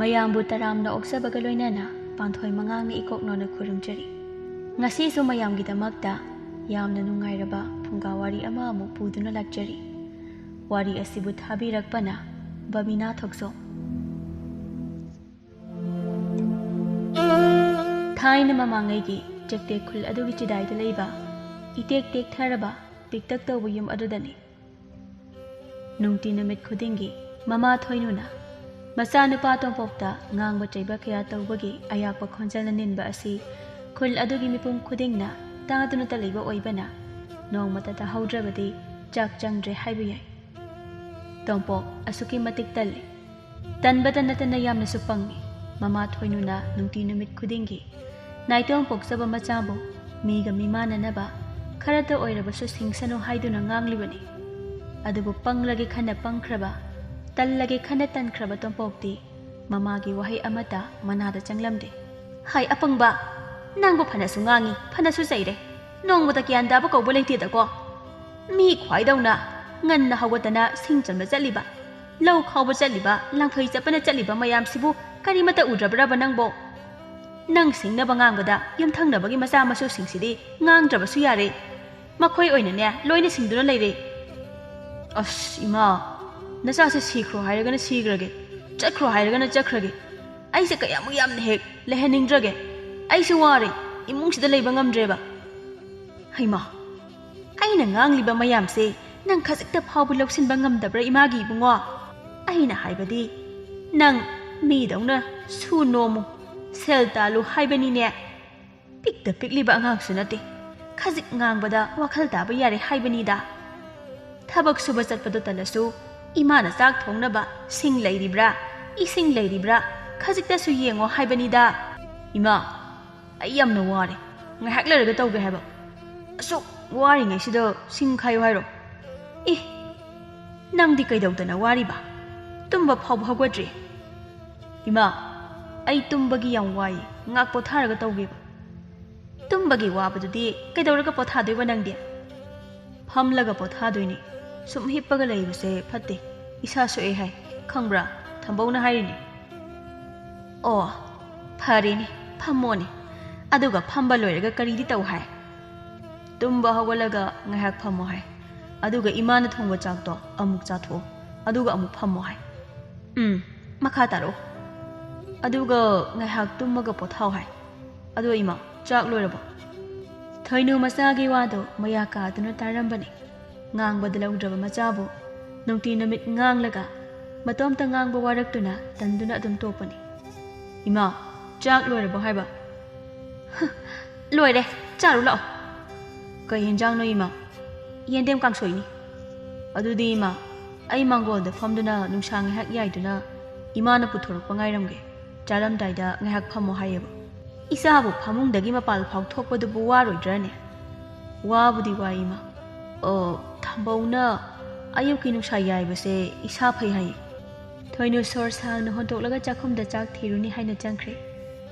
ꯃꯌꯥꯝꯕꯨ ꯇꯔꯥꯝꯅ ꯑꯣꯛꯆꯕꯒ ꯂꯣꯏꯅꯅ ꯄꯥꯟꯊꯣꯏ ꯃꯉꯥꯡꯅ ꯏꯀꯣꯛꯅꯣꯅ ꯈꯨꯔꯨꯝꯖꯔꯤ꯫ ꯉꯁꯤꯁꯨ ꯃꯌꯥꯝꯒꯤꯗꯃꯛꯇ ꯌꯥꯝꯅ ꯅꯨꯡꯉꯥꯏꯔꯕ ꯐꯨꯡꯒꯥ ꯋꯥꯔꯤ ꯑꯃ ꯑꯃꯨꯛ ꯄꯨꯗꯨꯅ ꯂꯥꯛꯆꯔꯤ꯫ ꯋꯥꯔꯤ ꯑꯁꯤꯕꯨ ꯊꯥꯕꯤꯔꯛꯄꯅ ꯕꯕꯤꯅꯥ ꯊꯣꯛꯆꯣꯝ꯫ ꯊꯥꯏꯅ ꯃꯃꯥꯡꯉꯩꯒꯤ ꯆꯦꯛꯇꯦꯛ ꯈꯨꯜ ꯑꯗꯨꯒꯤ ꯆꯤꯗꯥꯏꯗ ꯂꯩꯕ ꯏꯇꯦꯛ ꯇꯦꯛꯊꯔꯕ ꯄꯤꯛꯇꯛ ꯇꯧꯕ ꯌꯨꯝ ꯑꯗꯨꯗꯅꯤ ꯅꯨꯡꯇꯤ ꯅꯨꯃꯤꯠ ꯈꯨꯗꯤꯡꯒꯤ ꯃꯃꯥ ꯊꯣꯏꯅꯨꯅ ꯃꯆꯥꯅꯨꯄꯥ ꯇꯣꯝꯄꯣꯛꯇ ꯉꯥꯡꯕ ꯆꯩꯕ ꯀꯌꯥ ꯇꯧꯕꯒꯤ ꯑꯌꯥꯛꯄ ꯈꯣꯟꯖꯦꯜꯅ ꯅꯤꯟꯕ ꯑꯁꯤ ꯈꯨꯜ ꯑꯗꯨꯒꯤ ꯃꯤꯄꯨꯝ ꯈꯨꯗꯤꯡꯅ ꯇꯥꯗꯨꯅꯇ ꯂꯩꯕ ꯑꯣꯏꯕꯅ ꯅꯣꯡꯃꯇ ꯇꯥꯍꯧꯗ꯭ꯔꯕꯗꯤ ꯆꯥꯛ ꯆꯪꯗ꯭ꯔꯦ ꯍꯥꯏꯕ ꯌꯥꯏ꯫ ꯇꯣꯝꯄꯣꯛ ꯑꯁꯨꯛꯀꯤ ꯃꯇꯤꯛ ꯇꯜꯂꯤ, ꯇꯟꯕꯇ ꯅꯠꯇꯅ ꯌꯥꯝꯅꯁꯨ ꯄꯪꯉꯤ꯫ ꯃꯃꯥ ꯊꯣꯏꯅꯨꯅ ꯅꯨꯡꯇꯤ ꯅꯨꯃꯤꯠ ꯈꯨꯗꯤꯡꯒꯤ ꯅꯥꯏꯇꯣꯝ ꯄꯣꯛꯆꯕ ꯃꯆꯥꯕꯨ ꯃꯤꯒ ꯃꯤꯃꯥꯟꯅꯅꯕ ꯈꯔꯇ ꯑꯣꯏꯔꯕꯁꯨ ꯁꯤꯡꯁꯅꯨ ꯍꯥꯏꯗꯨꯅ ꯉꯥꯡꯂꯤꯕꯅꯤ꯫ ꯑꯗꯨꯕꯨ ꯄꯪꯂꯒꯦ ꯈꯟꯅ ꯄꯪꯈ꯭ꯔꯕ, ꯇꯜꯂꯒꯦ ꯈꯟꯅ ꯇꯟꯈ꯭ꯔꯕ ꯇꯣꯝꯄꯣꯛꯇꯤ ꯃꯃꯥꯒꯤ ꯋꯥꯍꯩ ꯑꯃꯠꯇ ꯃꯅꯥꯗ ꯆꯪꯂꯝꯗꯦ꯫ ꯍꯥꯏ ꯑꯄꯪꯕ, ꯅꯪꯕꯨ ꯐꯅꯁꯨ ꯉꯥꯡꯉꯤ, ꯐꯅꯁꯨ ꯆꯩꯔꯦ, ꯅꯣꯡꯃꯇ ꯒ꯭ꯌꯥꯟ ꯇꯥꯕ ꯀꯧꯕ ꯂꯩꯇꯦꯗꯀꯣ꯫ ꯃꯤ ꯈ꯭ꯋꯥꯏꯗꯧꯅ ꯉꯟꯅ ꯍꯧꯒꯠꯇꯅ ꯁꯤꯡ ꯆꯟꯕ ꯆꯠꯂꯤꯕ, ꯂꯧ ꯈꯥꯎꯕ ꯆꯠꯂꯤꯕ, ꯂꯪꯐꯩ ꯆꯠꯄꯅ ꯆꯠꯂꯤꯕ ꯃꯌꯥꯝꯁꯤꯕꯨ ꯀꯔꯤꯃꯠꯇ ꯎꯗ꯭ꯔꯕ꯭ꯔꯕ ꯅꯪꯕꯣ? ꯅꯪ ꯁꯤꯡꯅꯕ ꯉꯥꯡꯕꯗ ꯌꯨꯝꯊꯪꯅꯕꯒꯤ ꯃꯆꯥ ꯃꯁꯨꯁꯤꯡꯁꯤꯗꯤ ꯉꯥꯡꯗ꯭ꯔꯕꯁꯨ ꯌꯥꯔꯦ, ꯃꯈꯣꯏ ꯑꯣꯏꯅꯅꯦ ꯂꯣꯏꯅ ꯁꯤꯡꯗꯨꯅ ꯂꯩꯔꯦ꯫ ꯑꯁ ꯏꯃꯥ, ꯅꯆꯥꯁꯦ ꯁꯤꯈ꯭ꯔꯣ ꯍꯥꯏꯔꯒꯅ ꯁꯤꯈ꯭ꯔꯒꯦ, ꯆꯠꯈ꯭ꯔꯣ ꯍꯥꯏꯔꯒꯅ ꯆꯠꯈ꯭ꯔꯒꯦ, ꯑꯩꯁꯦ ꯀꯌꯥꯃꯨꯛ ꯌꯥꯝꯅ ꯍꯦꯛ ꯂꯩꯍꯟꯅꯤꯡꯗ꯭ꯔꯒꯦ, ꯑꯩꯁꯨ ꯋꯥꯔꯦ, ꯏꯃꯨꯡꯁꯤꯗ ꯂꯩꯕ ꯉꯝꯗ꯭ꯔꯦꯕ꯫ ꯍꯩꯃꯥ, ꯑꯩꯅ ꯉꯥꯡꯂꯤꯕ ꯃꯌꯥꯝꯁꯦ ꯅꯪ ꯈꯖꯤꯛꯇ ꯐꯥꯎꯕ ꯂꯧꯁꯤꯟꯕ ꯉꯝꯗꯕ꯭ꯔꯥ ꯏꯃꯥꯒꯤ ꯏꯕꯨꯡꯉꯣ? ꯑꯩꯅ ꯍꯥꯏꯕꯗꯤ ꯅꯪ ꯃꯤꯗꯧꯅ ꯁꯨ ꯅꯣꯝꯃꯨ, ꯁꯦꯜ ꯇꯥꯜꯂꯨ ꯍꯥꯏꯕꯅꯤꯅꯦ꯫ ꯄꯤꯛꯇ ꯄꯤꯛꯂꯤꯕ ꯑꯉꯥꯡꯁꯨ ꯅꯠꯇꯦ, ꯈꯖꯤꯛ ꯉꯥꯡꯕꯗ ꯋꯥꯈꯜ ꯇꯥꯕ ꯌꯥꯔꯦ ꯍꯥꯏꯕꯅꯤꯗ꯫ ꯊꯕꯛ ꯁꯨꯕ ꯆꯠꯄꯗꯣ ꯇꯜꯂꯁꯨ ꯏꯃꯥꯅ ꯆꯥꯛ ꯊꯣꯡꯅꯕ ꯁꯤꯡ ꯂꯩꯔꯤꯕ꯭ꯔꯥ, ꯏꯁꯤꯡ ꯂꯩꯔꯤꯕ꯭ꯔꯥ ꯈꯖꯤꯛꯇꯁꯨ ꯌꯦꯡꯉꯣ ꯍꯥꯏꯕꯅꯤꯗ꯫ ꯏꯃꯥ, ꯑꯩ ꯌꯥꯝꯅ ꯋꯥꯔꯦ, ꯉꯥꯏꯍꯥꯛ ꯂꯩꯔꯒ ꯇꯧꯒꯦ ꯍꯥꯏꯕ꯫ ꯑꯁꯨꯛ ꯋꯥꯔꯤꯉꯩꯁꯤꯗ ꯁꯤꯡ ꯈꯥꯏꯌꯨ ꯍꯥꯏꯔꯣ? ꯑꯦ, ꯅꯪꯗꯤ ꯀꯩꯗꯧꯗꯅ ꯋꯥꯔꯤꯕ? ꯇꯨꯝꯕ ꯐꯥꯎꯕ ꯍꯧꯒꯠꯇ꯭ꯔꯤ꯫ ꯏꯃꯥ, ꯑꯩ ꯇꯨꯝꯕꯒꯤ ꯌꯥꯝ ꯋꯥꯏꯌꯦ, ꯉꯥꯛ ꯄꯣꯊꯥꯔꯒ ꯇꯧꯒꯦꯕ꯫ ꯇꯨꯝꯕꯒꯤ ꯋꯥꯕꯗꯨꯗꯤ ꯀꯩꯗꯧꯔꯒ ꯄꯣꯊꯥꯗꯣꯏꯕ ꯅꯪꯗꯤ? ꯐꯝꯂꯒ ꯄꯣꯊꯥꯗꯣꯏꯅꯤ, ꯁꯨꯝ ꯍꯤꯞꯄꯒ ꯂꯩꯕꯁꯦ ꯐꯠꯇꯦ, ꯏꯁꯥ ꯁꯣꯛꯑꯦ ꯍꯥꯏ, ꯈꯪꯕ꯭ꯔꯥ? ꯊꯝꯕꯧꯅ ꯍꯥꯏꯔꯤꯅꯤ꯫ ꯑꯣ, ꯐꯔꯦꯅꯦ, ꯐꯝꯃꯣꯅꯦ, ꯑꯗꯨꯒ ꯐꯝꯕ ꯂꯣꯏꯔꯒ ꯀꯔꯤꯗꯤ ꯇꯧ ꯍꯥꯏ? ꯇꯨꯝꯕ ꯍꯧꯒꯠꯂꯒ ꯉꯥꯏꯍꯥꯛ ꯐꯝꯃꯣ ꯍꯥꯏ, ꯑꯗꯨꯒ ꯏꯃꯥꯅ ꯊꯣꯡꯕ ꯆꯥꯛꯇꯣ ꯑꯃꯨꯛ ꯆꯥꯊꯣꯛꯑꯣ, ꯑꯗꯨꯒ ꯑꯃꯨꯛ ꯐꯝꯃꯣ ꯍꯥꯏ꯫ ꯃꯈꯥ ꯇꯥꯔꯛꯑꯣ꯫ ꯑꯗꯨꯒ ꯉꯥꯏꯍꯥꯛ ꯇꯨꯝꯃꯒ ꯄꯣꯊꯥꯎ ꯍꯥꯏ꯫ ꯑꯗꯣ ꯏꯃꯥ, ꯆꯥꯛ ꯂꯣꯏꯔꯕꯣ? ꯊꯣꯏꯅꯨ ꯃꯆꯥꯒꯤ ꯋꯥꯗꯣ ꯃꯌꯥ ꯀꯥꯗꯨꯅ ꯇꯥꯔꯝꯕꯅꯤ꯫ ꯉꯥꯡꯕꯗ ꯂꯧꯗ꯭ꯔꯕ ꯃꯆꯥꯕꯨ ꯅꯨꯡꯇꯤ ꯅꯨꯃꯤꯠ ꯉꯥꯡꯂꯒ ꯃꯇꯣꯝꯇ ꯉꯥꯡꯕ ꯋꯥꯔꯛꯇꯨꯅ ꯇꯟꯗꯨꯅ ꯑꯗꯨꯝ ꯇꯣꯛꯄꯅꯤ꯫ ꯏꯃꯥ, ꯆꯥꯛ ꯂꯣꯏꯔꯕꯣ ꯍꯥꯏꯕ? ꯂꯣꯏꯔꯦ, ꯆꯥꯔꯨ ꯂꯥꯛꯑꯣ꯫ ꯀꯩ ꯌꯦꯟꯖꯥꯡꯅꯣ ꯏꯃꯥ? ꯌꯦꯟꯗꯦꯝ ꯀꯥꯡꯁꯣꯏꯅꯤ꯫ ꯑꯗꯨꯗꯤ ꯏꯃꯥ, ꯑꯩ ꯃꯥꯡꯒꯣꯜꯗ ꯐꯝꯗꯨꯅ ꯅꯨꯡꯁꯥ ꯉꯥꯏꯍꯥꯛ ꯌꯥꯏꯗꯨꯅ ꯏꯃꯥꯅ ꯄꯨꯊꯣꯔꯛꯄ ꯉꯥꯏꯔꯝꯒꯦ, ꯆꯥꯔꯝꯗꯥꯏꯗ ꯉꯥꯏꯍꯥꯛ ꯐꯝꯃꯣ ꯍꯥꯏꯌꯦꯕ꯫ ꯏꯆꯥꯕꯨ ꯐꯃꯨꯡꯗꯒꯤ ꯃꯄꯥꯜ ꯐꯥꯎ ꯊꯣꯛꯄꯗꯨꯕꯨ ꯋꯥꯔꯣꯏꯗ꯭ꯔꯅꯦ? ꯋꯥꯕꯨꯗꯤ ꯋꯥꯏ ꯏꯃꯥ꯫ ꯊꯝꯕꯧꯅ ꯑꯌꯨꯛꯀꯤ ꯅꯨꯡꯁꯥ ꯌꯥꯏꯕꯁꯦ ꯏꯁꯥ ꯐꯩ ꯍꯥꯏꯌꯦ꯫ ꯊꯣꯏꯅꯨ ꯁꯣꯔ ꯁꯥꯡꯅ ꯍꯣꯟꯇꯣꯛꯂꯒ ꯆꯥꯛꯈꯨꯝꯗ ꯆꯥꯛ ꯊꯤꯔꯨꯅꯤ ꯍꯥꯏꯅ ꯆꯪꯈ꯭ꯔꯦ꯫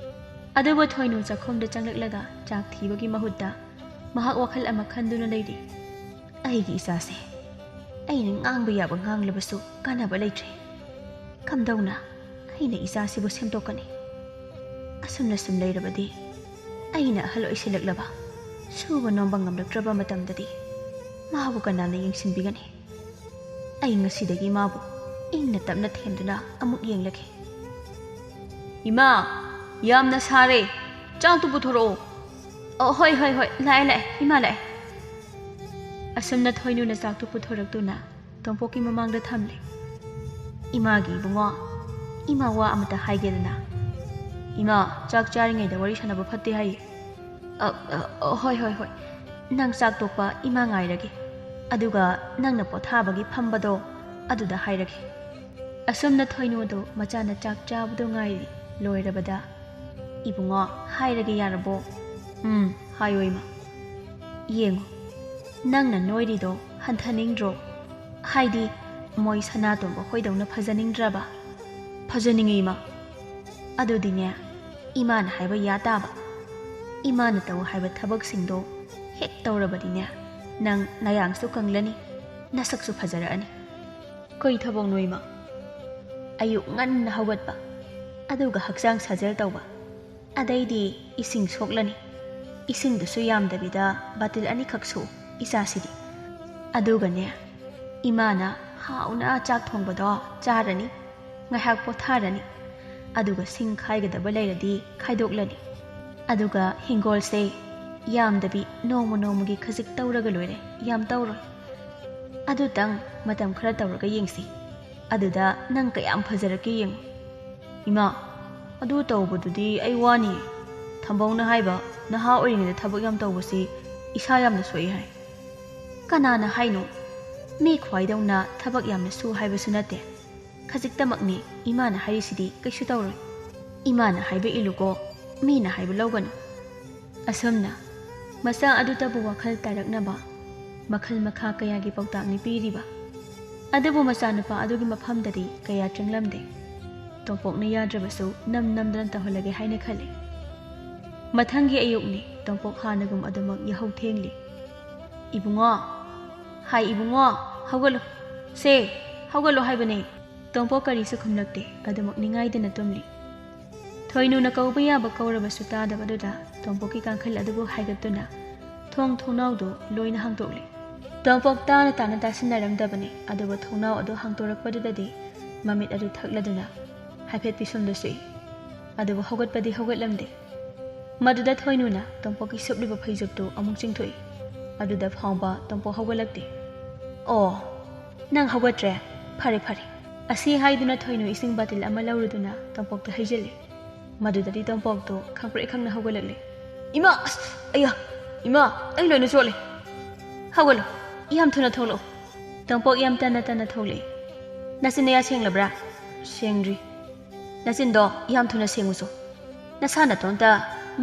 ꯑꯗꯨꯕꯨ ꯊꯣꯏꯅꯨ ꯆꯥꯛꯈꯨꯝꯗ ꯆꯪꯂꯛꯂꯒ ꯆꯥꯛ ꯊꯤꯕꯒꯤ ꯃꯍꯨꯠꯇ ꯃꯍꯥꯛ ꯋꯥꯈꯜ ꯑꯃ ꯈꯟꯗꯨꯅ ꯂꯩꯔꯤ꯫ ꯑꯩꯒꯤ ꯏꯆꯥꯁꯦ ꯑꯩꯅ ꯉꯥꯡꯕ ꯌꯥꯕ ꯉꯥꯡꯂꯕꯁꯨ ꯀꯥꯟꯅꯕ ꯂꯩꯇ꯭ꯔꯦ, ꯀꯝꯗꯧꯅ ꯑꯩꯅ ꯏꯆꯥꯁꯤꯕꯨ ꯁꯦꯝꯗꯣꯛꯀꯅꯤ? ꯑꯁꯨꯝꯅ ꯁꯨꯝ ꯂꯩꯔꯕꯗꯤ ꯑꯩꯅ ꯑꯍꯜ ꯑꯣꯏꯁꯤꯜꯂꯛꯂꯕ, ꯁꯨꯕ ꯅꯣꯝꯕ ꯉꯝꯂꯛꯇ꯭ꯔꯕ ꯃꯇꯝꯗꯗꯤ ꯃꯥꯕꯨ ꯀꯅꯥꯅ ꯌꯦꯡꯁꯤꯟꯕꯤꯒꯅꯤ? ꯑꯩ ꯉꯁꯤꯗꯒꯤ ꯃꯥꯕꯨ ꯏꯪꯅ ꯇꯞꯅ ꯊꯦꯝꯗꯨꯅ ꯑꯃꯨꯛ ꯌꯦꯡꯂꯒꯦ꯫ ꯏꯃꯥ, ꯌꯥꯝꯅ ꯁꯥꯔꯦ, ꯆꯥꯛꯇꯨ ꯄꯨꯊꯣꯔꯛꯑꯣ꯫ ꯍꯣꯏ ꯍꯣꯏ ꯍꯣꯏ, ꯂꯥꯛꯑꯦ ꯏꯃꯥ, ꯂꯥꯛꯑꯦ꯫ ꯑꯁꯨꯝꯅ ꯊꯣꯏꯅꯨꯅ ꯆꯥꯛꯇꯨ ꯄꯨꯊꯣꯔꯛꯇꯨꯅ ꯇꯣꯝꯄꯣꯛꯀꯤ ꯃꯃꯥꯡꯗ ꯊꯝꯂꯦ꯫ ꯏꯃꯥꯒꯤ ꯏꯕꯨꯡꯉꯣ, ꯏꯃꯥ ꯋꯥ ꯑꯃꯇ ꯍꯥꯏꯒꯦꯗꯅ꯫ ꯏꯃꯥ, ꯆꯥꯛ ꯆꯥꯔꯤꯉꯩꯗ ꯋꯥꯔꯤ ꯁꯥꯟꯅꯕ ꯐꯠꯇꯦ ꯍꯥꯏꯌꯦ꯫ ꯍꯣꯏ ꯍꯣꯏ ꯍꯣꯏ, ꯅꯪ ꯆꯥꯛ ꯇꯣꯛꯄ ꯏꯃꯥ ꯉꯥꯏꯔꯒꯦ, ꯑꯗꯨꯒ ꯅꯪꯅ ꯄꯣꯊꯥꯕꯒꯤ ꯐꯝꯕꯗꯣ ꯑꯗꯨꯗ ꯍꯥꯏꯔꯒꯦ꯫ ꯑꯁꯨꯝꯅ ꯊꯣꯏꯅꯨꯗꯣ ꯃꯆꯥꯅ ꯆꯥꯛ ꯆꯥꯕꯗꯣ ꯉꯥꯏꯔꯤ꯫ ꯂꯣꯏꯔꯕꯗ, ꯏꯕꯨꯡꯉꯣ, ꯍꯥꯏꯔꯒꯦ ꯌꯥꯔꯕꯣ? ꯍꯥꯏꯌꯣ ꯏꯃꯥ꯫ ꯌꯦꯡꯉꯣ, ꯅꯪꯅ ꯅꯣꯏꯔꯤꯗꯣ ꯍꯟꯊꯅꯤꯡꯗ꯭ꯔꯣ? ꯍꯥꯏꯗꯤ ꯃꯣꯏ ꯁꯅꯥꯇꯣꯝꯕ ꯍꯣꯏꯗꯧꯅ ꯐꯖꯅꯤꯡꯗ꯭ꯔꯕ? ꯐꯖꯅꯤꯡꯉꯤ ꯏꯃꯥ꯫ ꯑꯗꯨꯗꯤꯅꯦ, ꯏꯃꯥꯅ ꯍꯥꯏꯕ ꯌꯥ ꯇꯥꯕ꯫ ꯏꯃꯥꯅ ꯇꯧ ꯍꯥꯏꯕ ꯊꯕꯛꯁꯤꯡꯗꯣ ꯍꯦꯛ ꯇꯧꯔꯕꯗꯤꯅꯦ, ꯅꯪ ꯅꯌꯥꯡꯁꯨ ꯀꯪꯂꯅꯤ, ꯅꯁꯛꯁꯨ ꯐꯖꯔꯛꯑꯅꯤ꯫ ꯀꯩ ꯊꯕꯛꯅꯣ ꯏꯃꯥ? ꯑꯌꯨꯛ ꯉꯟꯅ ꯍꯧꯒꯠꯄ, ꯑꯗꯨꯒ ꯍꯛꯆꯥꯡ ꯁꯥꯖꯦꯜ ꯇꯧꯕ ꯑꯗꯩꯗꯤ ꯏꯁꯤꯡ ꯁꯣꯛꯂꯅꯤ ꯏꯁꯤꯡꯗꯨꯁꯨ ꯌꯥꯝꯗꯕꯤꯗ ꯕꯥꯇꯤꯜ ꯑꯅꯤꯈꯛ ꯁꯣꯛꯎ ꯏꯆꯥꯁꯤꯗꯤ ꯑꯗꯨꯒꯅꯦ ꯏꯃꯥꯅ ꯍꯥꯎꯅ ꯆꯥꯛ ꯊꯣꯡꯕꯗꯣ ꯆꯥꯔꯅꯤ ꯉꯥꯏꯍꯥꯛ ꯄꯣꯊꯥꯔꯅꯤ ꯑꯗꯨꯒ ꯁꯤꯡ ꯈꯥꯏꯒꯗꯕ ꯂꯩꯔꯗꯤ ꯈꯥꯏꯗꯣꯛꯂꯅꯤ ꯑꯗꯨꯒ ꯍꯤꯡꯒꯣꯜꯁꯦ ꯌꯥꯝꯗꯕꯤ ꯅꯣꯡꯃ ꯅꯣꯡꯃꯒꯤ ꯈꯖꯤꯛ ꯇꯧꯔꯒ ꯂꯣꯏꯔꯦ ꯌꯥꯝ ꯇꯧꯔꯣꯏ ꯑꯗꯨꯇꯪ ꯃꯇꯝ ꯈꯔ ꯇꯧꯔꯒ ꯌꯦꯡꯁꯤ ꯑꯗꯨꯗ ꯅꯪ ꯀꯌꯥꯝ ꯐꯖꯔꯛꯀꯦ ꯌꯦꯡꯉꯨ ꯏꯃꯥ ꯑꯗꯨ ꯇꯧꯕꯗꯨꯗꯤ ꯑꯩ ꯋꯥꯅꯤꯌꯦ ꯊꯝꯕꯧꯅ ꯍꯥꯏꯕ ꯅꯍꯥ ꯑꯣꯏꯔꯤꯉꯩꯗ ꯊꯕꯛ ꯌꯥꯝ ꯇꯧꯕꯁꯤ ꯏꯁꯥ ꯌꯥꯝꯅ ꯁꯣꯛꯏ ꯍꯥꯏ ꯀꯅꯥꯅ ꯍꯥꯏꯅꯣ ꯃꯤ ꯈ꯭ꯋꯥꯏꯗꯧꯅ ꯊꯕꯛ ꯌꯥꯝꯅ ꯁꯨ ꯍꯥꯏꯕꯁꯨ ꯅꯠꯇꯦ ꯈꯖꯤꯛꯇꯃꯛꯅꯤ ꯏꯃꯥꯅ ꯍꯥꯏꯔꯤꯁꯤꯗꯤ ꯀꯩꯁꯨ ꯇꯧꯔꯣꯏ ꯏꯃꯥꯅ ꯍꯥꯏꯕ ꯏꯜꯂꯨꯀꯣ ꯃꯤꯅ ꯍꯥꯏꯕ ꯂꯧꯒꯅꯨ ꯑꯁꯨꯝꯅ ꯃꯆꯥ ꯑꯗꯨꯇꯕꯨ ꯋꯥꯈꯜ ꯇꯥꯔꯛꯅꯕ ꯃꯈꯜ ꯃꯈꯥ ꯀꯌꯥꯒꯤ ꯄꯥꯎꯇꯥꯛꯅꯤ ꯄꯤꯔꯤꯕ ꯑꯗꯨꯕꯨ ꯃꯆꯥꯅꯨꯄꯥ ꯑꯗꯨꯒꯤ ꯃꯐꯝꯗꯗꯤ ꯀꯌꯥ ꯆꯪꯂꯝꯗꯦ ꯇꯣꯝꯄꯣꯛꯅ ꯌꯥꯗ꯭ꯔꯕꯁꯨ ꯅꯝꯗꯅ ꯇꯧꯍꯜꯂꯒꯦ ꯍꯥꯏꯅ ꯈꯜꯂꯤ ꯃꯊꯪꯒꯤ ꯑꯌꯨꯛꯅꯤ ꯇꯣꯝꯄꯣꯛ ꯍꯥꯟꯅꯒꯨꯝ ꯑꯗꯨꯃꯛ ꯌꯥꯍꯧ ꯊꯦꯡꯂꯤ ꯏꯕꯨꯡꯉꯣ ꯍꯥꯏ ꯏꯕꯨꯡꯉꯣ ꯍꯧꯒꯠꯂꯨ ꯁꯦ ꯍꯧꯒꯠꯂꯨ ꯍꯥꯏꯕꯅꯦ ꯇꯣꯝꯄꯣꯛ ꯀꯔꯤꯁꯨ ꯈꯨꯝꯂꯛꯇꯦ ꯑꯗꯨꯃꯛ ꯅꯤꯡꯉꯥꯏꯗꯅ ꯇꯨꯝꯂꯤ ꯊꯣꯏꯅꯨꯅ ꯀꯧꯕ ꯌꯥꯕ ꯀꯧꯔꯕꯁꯨ ꯇꯥꯗꯕꯗꯨꯗ ꯇꯣꯝꯄꯣꯛꯀꯤ ꯀꯥꯡꯈꯜ ꯑꯗꯨꯕꯨ ꯍꯥꯏꯒꯠꯇꯨꯅ ꯊꯣꯡ ꯊꯣꯡꯅꯥꯎꯗꯨ ꯂꯣꯏꯅ ꯍꯥꯡꯗꯣꯛꯂꯤ ꯇꯣꯝꯄꯣꯛ ꯇꯥꯅ ꯇꯥꯅ ꯇꯥꯁꯤꯟꯅꯔꯝꯗꯕꯅꯤ ꯑꯗꯨꯕꯨ ꯊꯣꯡꯅꯥꯎ ꯑꯗꯨ ꯍꯥꯡꯇꯣꯔꯛꯄꯗꯨꯗꯗꯤ ꯃꯃꯤꯠ ꯑꯗꯨ ꯊꯛꯂꯗꯨꯅ ꯍꯥꯏꯐꯦꯠ ꯄꯤꯁꯨꯝꯗ ꯁꯨꯏ ꯑꯗꯨꯕꯨ ꯍꯧꯒꯠꯄꯗꯤ ꯍꯧꯒꯠꯂꯝꯗꯦ ꯃꯗꯨꯗ ꯊꯣꯏꯅꯨꯅ ꯇꯣꯝꯄꯣꯛꯀꯤ ꯁꯨꯞꯂꯤꯕ ꯐꯩꯖꯨꯞꯇꯨ ꯑꯃꯨꯛ ꯆꯤꯡꯊꯣꯛꯏ ꯑꯗꯨꯗ ꯐꯥꯎꯕ ꯇꯣꯝꯄꯣꯛ ꯍꯧꯒꯠꯂꯛꯇꯦ ꯑꯣ ꯅꯪ ꯍꯧꯒꯠꯇ꯭ꯔꯦ ꯐꯔꯦ ꯐꯔꯦ ꯑꯁꯤ ꯍꯥꯏꯗꯨꯅ ꯊꯣꯏꯅꯨ ꯏꯁꯤꯡ ꯕꯥꯇꯤꯜ ꯑꯃ ꯂꯧꯔꯨꯗꯨꯅ ꯇꯣꯝꯄꯣꯛꯇ ꯍꯩꯖꯤꯜꯂꯤ ꯃꯗꯨꯗꯗꯤ ꯇꯣꯝꯄꯣꯛꯇꯨ ꯈꯪꯄ꯭ꯔꯦꯛ ꯈꯪꯅ ꯍꯧꯒꯠꯂꯛꯂꯤ ꯏꯃꯥ ꯑꯁ ꯑꯌꯥ ꯏꯃꯥ ꯑꯩ ꯂꯣꯏꯅ ꯆꯣꯠꯂꯦ ꯍꯧꯒꯠꯂꯨ ꯌꯥꯝ ꯊꯨꯅ ꯊꯣꯛꯂꯛꯎ ꯇꯣꯝꯄꯣꯛ ꯌꯥꯝ ꯇꯟꯅ ꯇꯟꯅ ꯊꯣꯛꯂꯛꯏ ꯅꯆꯤꯟ ꯅꯌꯥ ꯁꯦꯡꯂꯕ꯭ꯔꯥ ꯁꯦꯡꯗ꯭ꯔꯤ ꯅꯆꯤꯟꯗꯣ ꯌꯥꯝ ꯊꯨꯅ ꯁꯦꯡꯉꯨꯆꯣ ꯅꯁꯥ ꯅꯇꯣꯝꯇ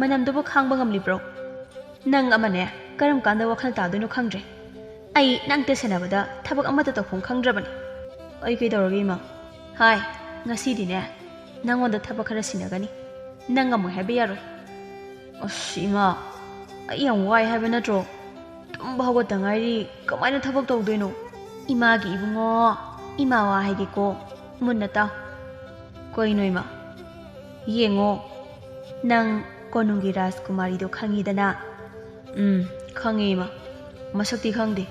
ꯃꯅꯝꯗꯨꯕꯨ ꯈꯥꯡꯕ ꯉꯝꯂꯤꯕ꯭ꯔꯣ ꯅꯪ ꯑꯃꯅꯦ ꯀꯔꯝ ꯀꯥꯟꯗ ꯋꯥꯈꯜ ꯇꯥꯗꯣꯏꯅꯣ ꯈꯪꯗ꯭ꯔꯦ ꯑꯩ ꯅꯪꯇ ꯁꯦꯟꯅꯕꯗ ꯊꯕꯛ ꯑꯃꯠꯇ ꯇꯧꯐꯝ ꯈꯪꯗ꯭ꯔꯕꯅꯤ ꯑꯩ ꯀꯩꯗꯧꯔꯒꯦ ꯏꯃꯥ ꯍꯥꯏ ꯉꯁꯤꯗꯤꯅꯦ ꯅꯪꯉꯣꯟꯗ ꯊꯕꯛ ꯈꯔ ꯁꯤꯟꯅꯒꯅꯤ ꯅꯪ ꯉꯝꯃꯣꯏ ꯍꯥꯏꯕ ꯌꯥꯔꯣꯏ ꯑꯁ ꯏꯃꯥ ꯑꯩ ꯌꯥꯝ ꯋꯥꯏ ꯍꯥꯏꯕ ꯅꯠꯇ꯭ꯔꯣ ꯇꯨꯝꯕ ꯍꯧꯒꯠꯇ ꯉꯥꯏꯔꯤ ꯀꯃꯥꯏꯅ ꯊꯕꯛ ꯇꯧꯗꯣꯏꯅꯣ 이마기 이붕어 이마와 하겠고 문났다 거이노 이마 이행어 낭 건웅기 라스쿠마리도 강이다나 강해 이마 마삭디 강데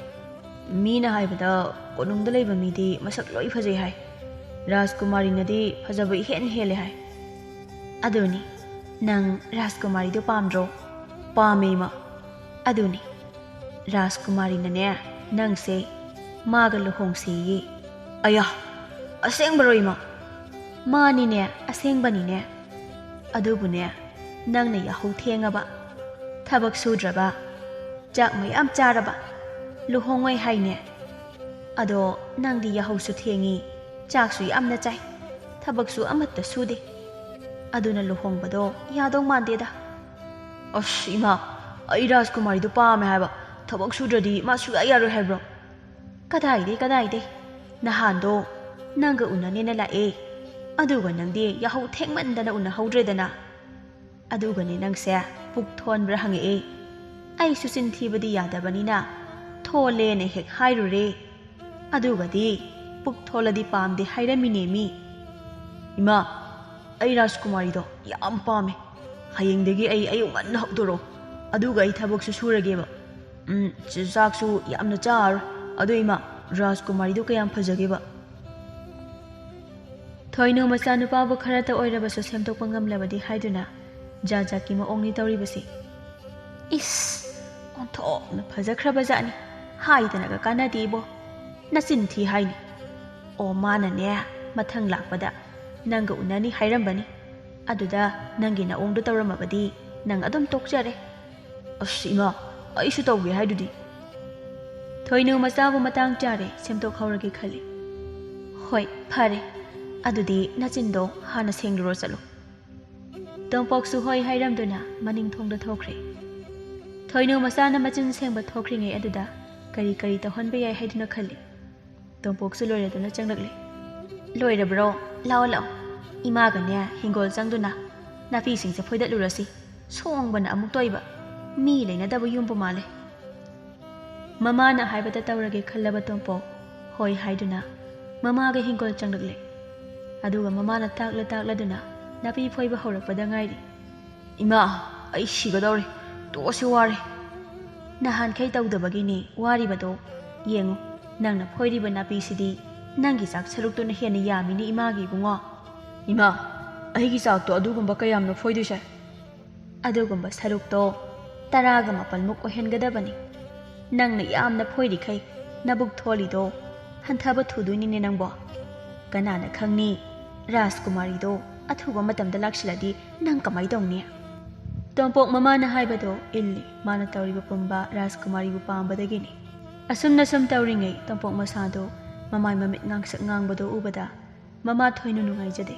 미나 하이보다 건웅다 레이바 미디 마삭 로이 파제이 하이 라스쿠마리나디 파자부 이헨 헬레 하이 아도니 낭 라스쿠마리도 팜드로 팜에 이마 아도니 라스쿠마리나네 낭세 마가 루홍시 아야 아생바로 이마 마니네 아생바니네 아두부네 낭네 야호 탱아바 타박 수드라바 짝 마얌 짜라바 루홍웨이 하이네 아도 낭디 야호수 탱이 짝수 얌나 짜이 타박수 아마tta 수데 아두나 루홍바도 야동 만데다 어씨 이마 아이 라스쿠마리도 빠메 하이바 타박 수드라디 마수가 야로 하이브로 कदाइदे नहानदो नंग उन्ननेना लाए अदुगा नंगदे याहौ थेंगमनदना उन्ना हौद्रेदना अदुगाने नंगसे पुक थोनब्रा हंगे आई सुचिन थीबदी यादबनिना थोलेने हेक हाइरुरे अदुगादी पुक थोलदी पामदे हाइरमिनेमी इमा आई राजकुमारीदो याम पामे हयेंदगी आई अयुंगन हौदोरो अदुगा आई थबकसु सुरगेबा चाकसु यामना चार अदो इमा राजकुमारीदो कयाम फजगेबा थोइनो मचानुपाबु खरता ओइरबसु सेमतोकपा ngamlabadi haiduna jajaki maongni tawribasi इस ओंथोकना फजख्रबजानी हाइदनागा कानादिबो नचिनथि हाइनि ओ मानने मथंग लाकपदा नंग उननी हाइरंबनी अदुदा नंगी नाओंगदो तवरमबदी नंग अदुम तोकजरे असिमा आइसु तौगे हाइदुदी थोइनो मचाबु मतंग चारे सेमतोक हौरगे खली होय फारे अदुदी नचिंदो हाना सेंगलुरो चलो तोंपोकसु होय हाइरमदुना मनिंग थोंगदा थोखरे थोइनो मचाना मचिन सेंबा थोखरिङे अदुदा करी करी तहनबे याय हाइदुना खली तोंपोकसु लोइरदुना चंगलगले लोइरब्रो लाओ लाओ इमागने हिंगोल चंगदुना नापी सिंगसे फोइदलुरसी सोंगबना अमुक तोइबा मी लेनादबु युमबु माले ममाना हाइबता तवरगे खल्लबा तोंपो होय हाइदुना ममागे हिंगोल चंगलगले अदुगा ममाना ताकलदुना ꯅꯥꯄꯤ ꯐꯣꯏꯕ ꯍꯧꯔꯛꯄꯗ ꯉꯥꯏꯔꯤ꯫ ꯏꯃꯥ, ꯑꯩ ꯁꯤꯒꯗꯧꯔꯦ, ꯇꯣꯛꯑꯁꯤ ꯋꯥꯔꯦ꯫ ꯅꯍꯥꯟꯈꯩ ꯇꯧꯗꯕꯒꯤꯅꯤ ꯋꯥꯔꯤꯕꯗꯣ꯫ ꯌꯦꯡꯉꯨ, ꯅꯪꯅ ꯐꯣꯏꯔꯤꯕ ꯅꯥꯄꯤꯁꯤꯗꯤ ꯅꯪꯒꯤ ꯆꯥꯛ ꯁꯔꯨꯛꯇꯨꯅ ꯍꯦꯟꯅ ꯌꯥꯝꯃꯤꯅꯤ ꯏꯃꯥꯒꯤ ꯏꯕꯨꯡꯉꯣ꯫ ꯏꯃꯥ, ꯑꯩꯒꯤ ꯆꯥꯛꯇꯣ ꯑꯗꯨꯒꯨꯝꯕ ꯀꯌꯥꯝꯅꯣ ꯐꯣꯏꯗꯣꯏꯁꯦ? ꯑꯗꯨꯒꯨꯝꯕ ꯁꯔꯨꯛꯇꯣ 18 ꯑꯣꯏꯍꯟꯒꯗꯕꯅꯤ꯫ ꯅꯪꯅ ꯌꯥꯝꯅ ꯐꯣꯏꯔꯤꯈꯩ ꯅꯕꯨꯛ ꯊꯣꯜꯂꯤꯗꯣ ꯍꯟꯊꯕ ꯊꯨꯗꯣꯏꯅꯤꯅꯦ ꯅꯪꯕꯣ꯫ ꯀꯅꯥꯅ ꯈꯪꯅꯤ ꯔꯥꯖꯀꯨꯃꯥꯔꯤꯗꯣ ꯑꯊꯨꯕ ꯃꯇꯝꯗ ꯂꯥꯛꯁꯤꯜꯂꯗꯤ ꯅꯪ ꯀꯃꯥꯏ ꯇꯧꯅꯤ? ꯇꯣꯝꯄꯣꯛ ꯃꯃꯥꯅ ꯍꯥꯏꯕꯗꯣ ꯏꯜꯂꯤ꯫ ꯃꯥꯅ ꯇꯧꯔꯤꯕ ꯄꯨꯝꯕ ꯔꯥꯖꯀꯨꯃꯥꯔꯤꯕꯨ ꯄꯥꯝꯕꯗꯒꯤꯅꯤ꯫ ꯑꯁꯨꯝꯅ ꯁꯨꯝ ꯇꯧꯔꯤꯉꯩ ꯇꯣꯝꯄꯣꯛ ꯃꯁꯥꯗꯣ ꯃꯃꯥꯏ ꯃꯃꯤꯠ ꯉꯥꯡꯁꯛ ꯉꯥꯡꯕꯗꯣ ꯎꯕꯗ ꯃꯃꯥ ꯊꯣꯏꯅ ꯅꯨꯡꯉꯥꯏꯖꯗꯦ꯫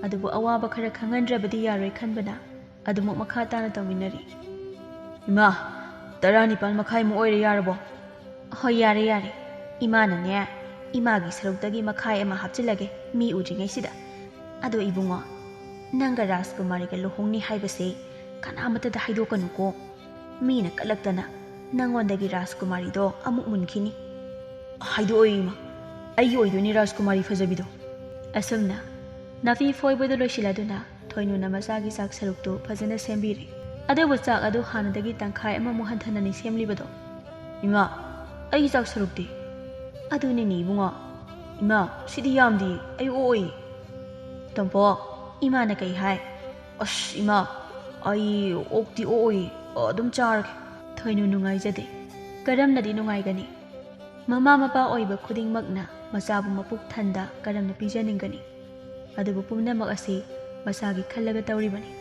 ꯑꯗꯨꯕꯨ ꯑꯋꯥꯕ ꯈꯔ ꯈꯪꯍꯟꯗ꯭ꯔꯕꯗꯤ ꯌꯥꯔꯣꯏ ꯈꯟꯕꯅ ꯑꯗꯨꯃꯛ ꯃꯈꯥ ꯇꯥꯅ ꯇꯧꯃꯤꯟꯅꯔꯤ꯫ ꯏꯃꯥ, 19:30 ꯑꯣꯏꯔꯦ, ꯌꯥꯔꯕꯣ? ꯍꯣꯏ, ꯌꯥꯔꯦ ꯌꯥꯔꯦ꯫ ꯏꯃꯥꯅꯅꯦ ꯏꯃꯥꯒꯤ ꯁꯔꯨꯛꯇꯒꯤ ꯃꯈꯥꯏ ꯑꯃ ꯍꯥꯞꯆꯤꯜꯂꯒꯦ ꯃꯤ ꯎꯗ꯭ꯔꯤꯉꯩꯁꯤꯗ꯫ ꯑꯗꯣ ꯏꯕꯨꯡꯉꯣ, ꯅꯪꯒ ꯔꯥꯖꯀꯨꯃꯥꯔꯤꯒ ꯂꯨꯍꯣꯡꯅꯤ ꯍꯥꯏꯕꯁꯦ ꯀꯅꯥꯃꯠꯇꯗ ꯍꯥꯏꯗꯣꯛꯀꯅꯨꯀꯣ꯫ ꯃꯤꯅ ꯀꯠꯂꯛꯇꯅ ꯅꯪꯉꯣꯟꯗꯒꯤ ꯔꯥꯖꯀꯨꯃꯥꯔꯤꯗꯣ ꯑꯃꯨꯛ ꯃꯨꯟꯈꯤꯅꯤ꯫ ꯍꯥꯏꯗꯣꯛꯑꯣꯏ ꯏꯃꯥ, ꯑꯩꯒꯤ ꯑꯣꯏꯗꯣꯏꯅꯤ ꯔꯥꯖꯀꯨꯃꯥꯔꯤ ꯐꯖꯕꯤꯗꯣ꯫ ꯑꯁꯨꯝꯅ ꯅꯥꯄꯤ ꯐꯣꯏꯕꯗꯨ ꯂꯣꯏꯁꯤꯜꯂꯗꯨꯅ ꯊꯣꯏꯅꯨꯅ ꯃꯆꯥꯒꯤ ꯆꯥꯛ ꯁꯔꯨꯛꯇꯨ ꯐꯖꯅ ꯁꯦꯝꯕꯤꯔꯤ꯫ ꯑꯗꯨꯕꯨ ꯆꯥꯛ ꯑꯗꯨ ꯍꯥꯟꯅꯗꯒꯤ ꯇꯪꯈꯥꯏ ꯑꯃꯃꯨꯛ ꯍꯟꯊꯅꯅꯤ ꯁꯦꯝꯂꯤꯕꯗꯣ꯫ ꯏꯃꯥ, ꯑꯩꯒꯤ ꯆꯥꯛ ꯁꯔꯨꯛꯇꯤ? ꯑꯗꯨꯅꯤꯅꯦ ꯏꯕꯨꯡꯉꯣ꯫ ꯏꯃꯥ, ꯁꯤꯗꯤ ꯌꯥꯝꯗꯤ, ꯑꯩ ꯑꯣꯛꯑꯣꯏ꯫ ꯇꯣꯝꯄꯣꯛ, ꯏꯃꯥꯅ ꯀꯩ ꯍꯥꯏ? ꯑꯁ ꯏꯃꯥ, ꯑꯩ ꯑꯣꯛꯇꯤ ꯑꯣꯛꯑꯣꯏ, ꯑꯗꯨꯝ ꯆꯥꯔꯒꯦ꯫ ꯊꯣꯏꯅꯨ ꯅꯨꯡꯉꯥꯏꯖꯗꯦ꯫ ꯀꯔꯝꯅꯗꯤ ꯅꯨꯡꯉꯥꯏꯒꯅꯤ? ꯃꯃꯥ ꯃꯄꯥ ꯑꯣꯏꯕ ꯈꯨꯗꯤꯡꯃꯛꯅ ꯃꯆꯥꯕꯨ ꯃꯄꯨꯛ ꯊꯟꯗ ꯀꯔꯝꯅ ꯄꯤꯖꯅꯤꯡꯒꯅꯤ? ꯑꯗꯨꯕꯨ ꯄꯨꯝꯅꯃꯛ ꯑꯁꯤ ꯃꯆꯥꯒꯤ ꯈꯜꯂꯒ ꯇꯧꯔꯤꯕꯅꯤ꯫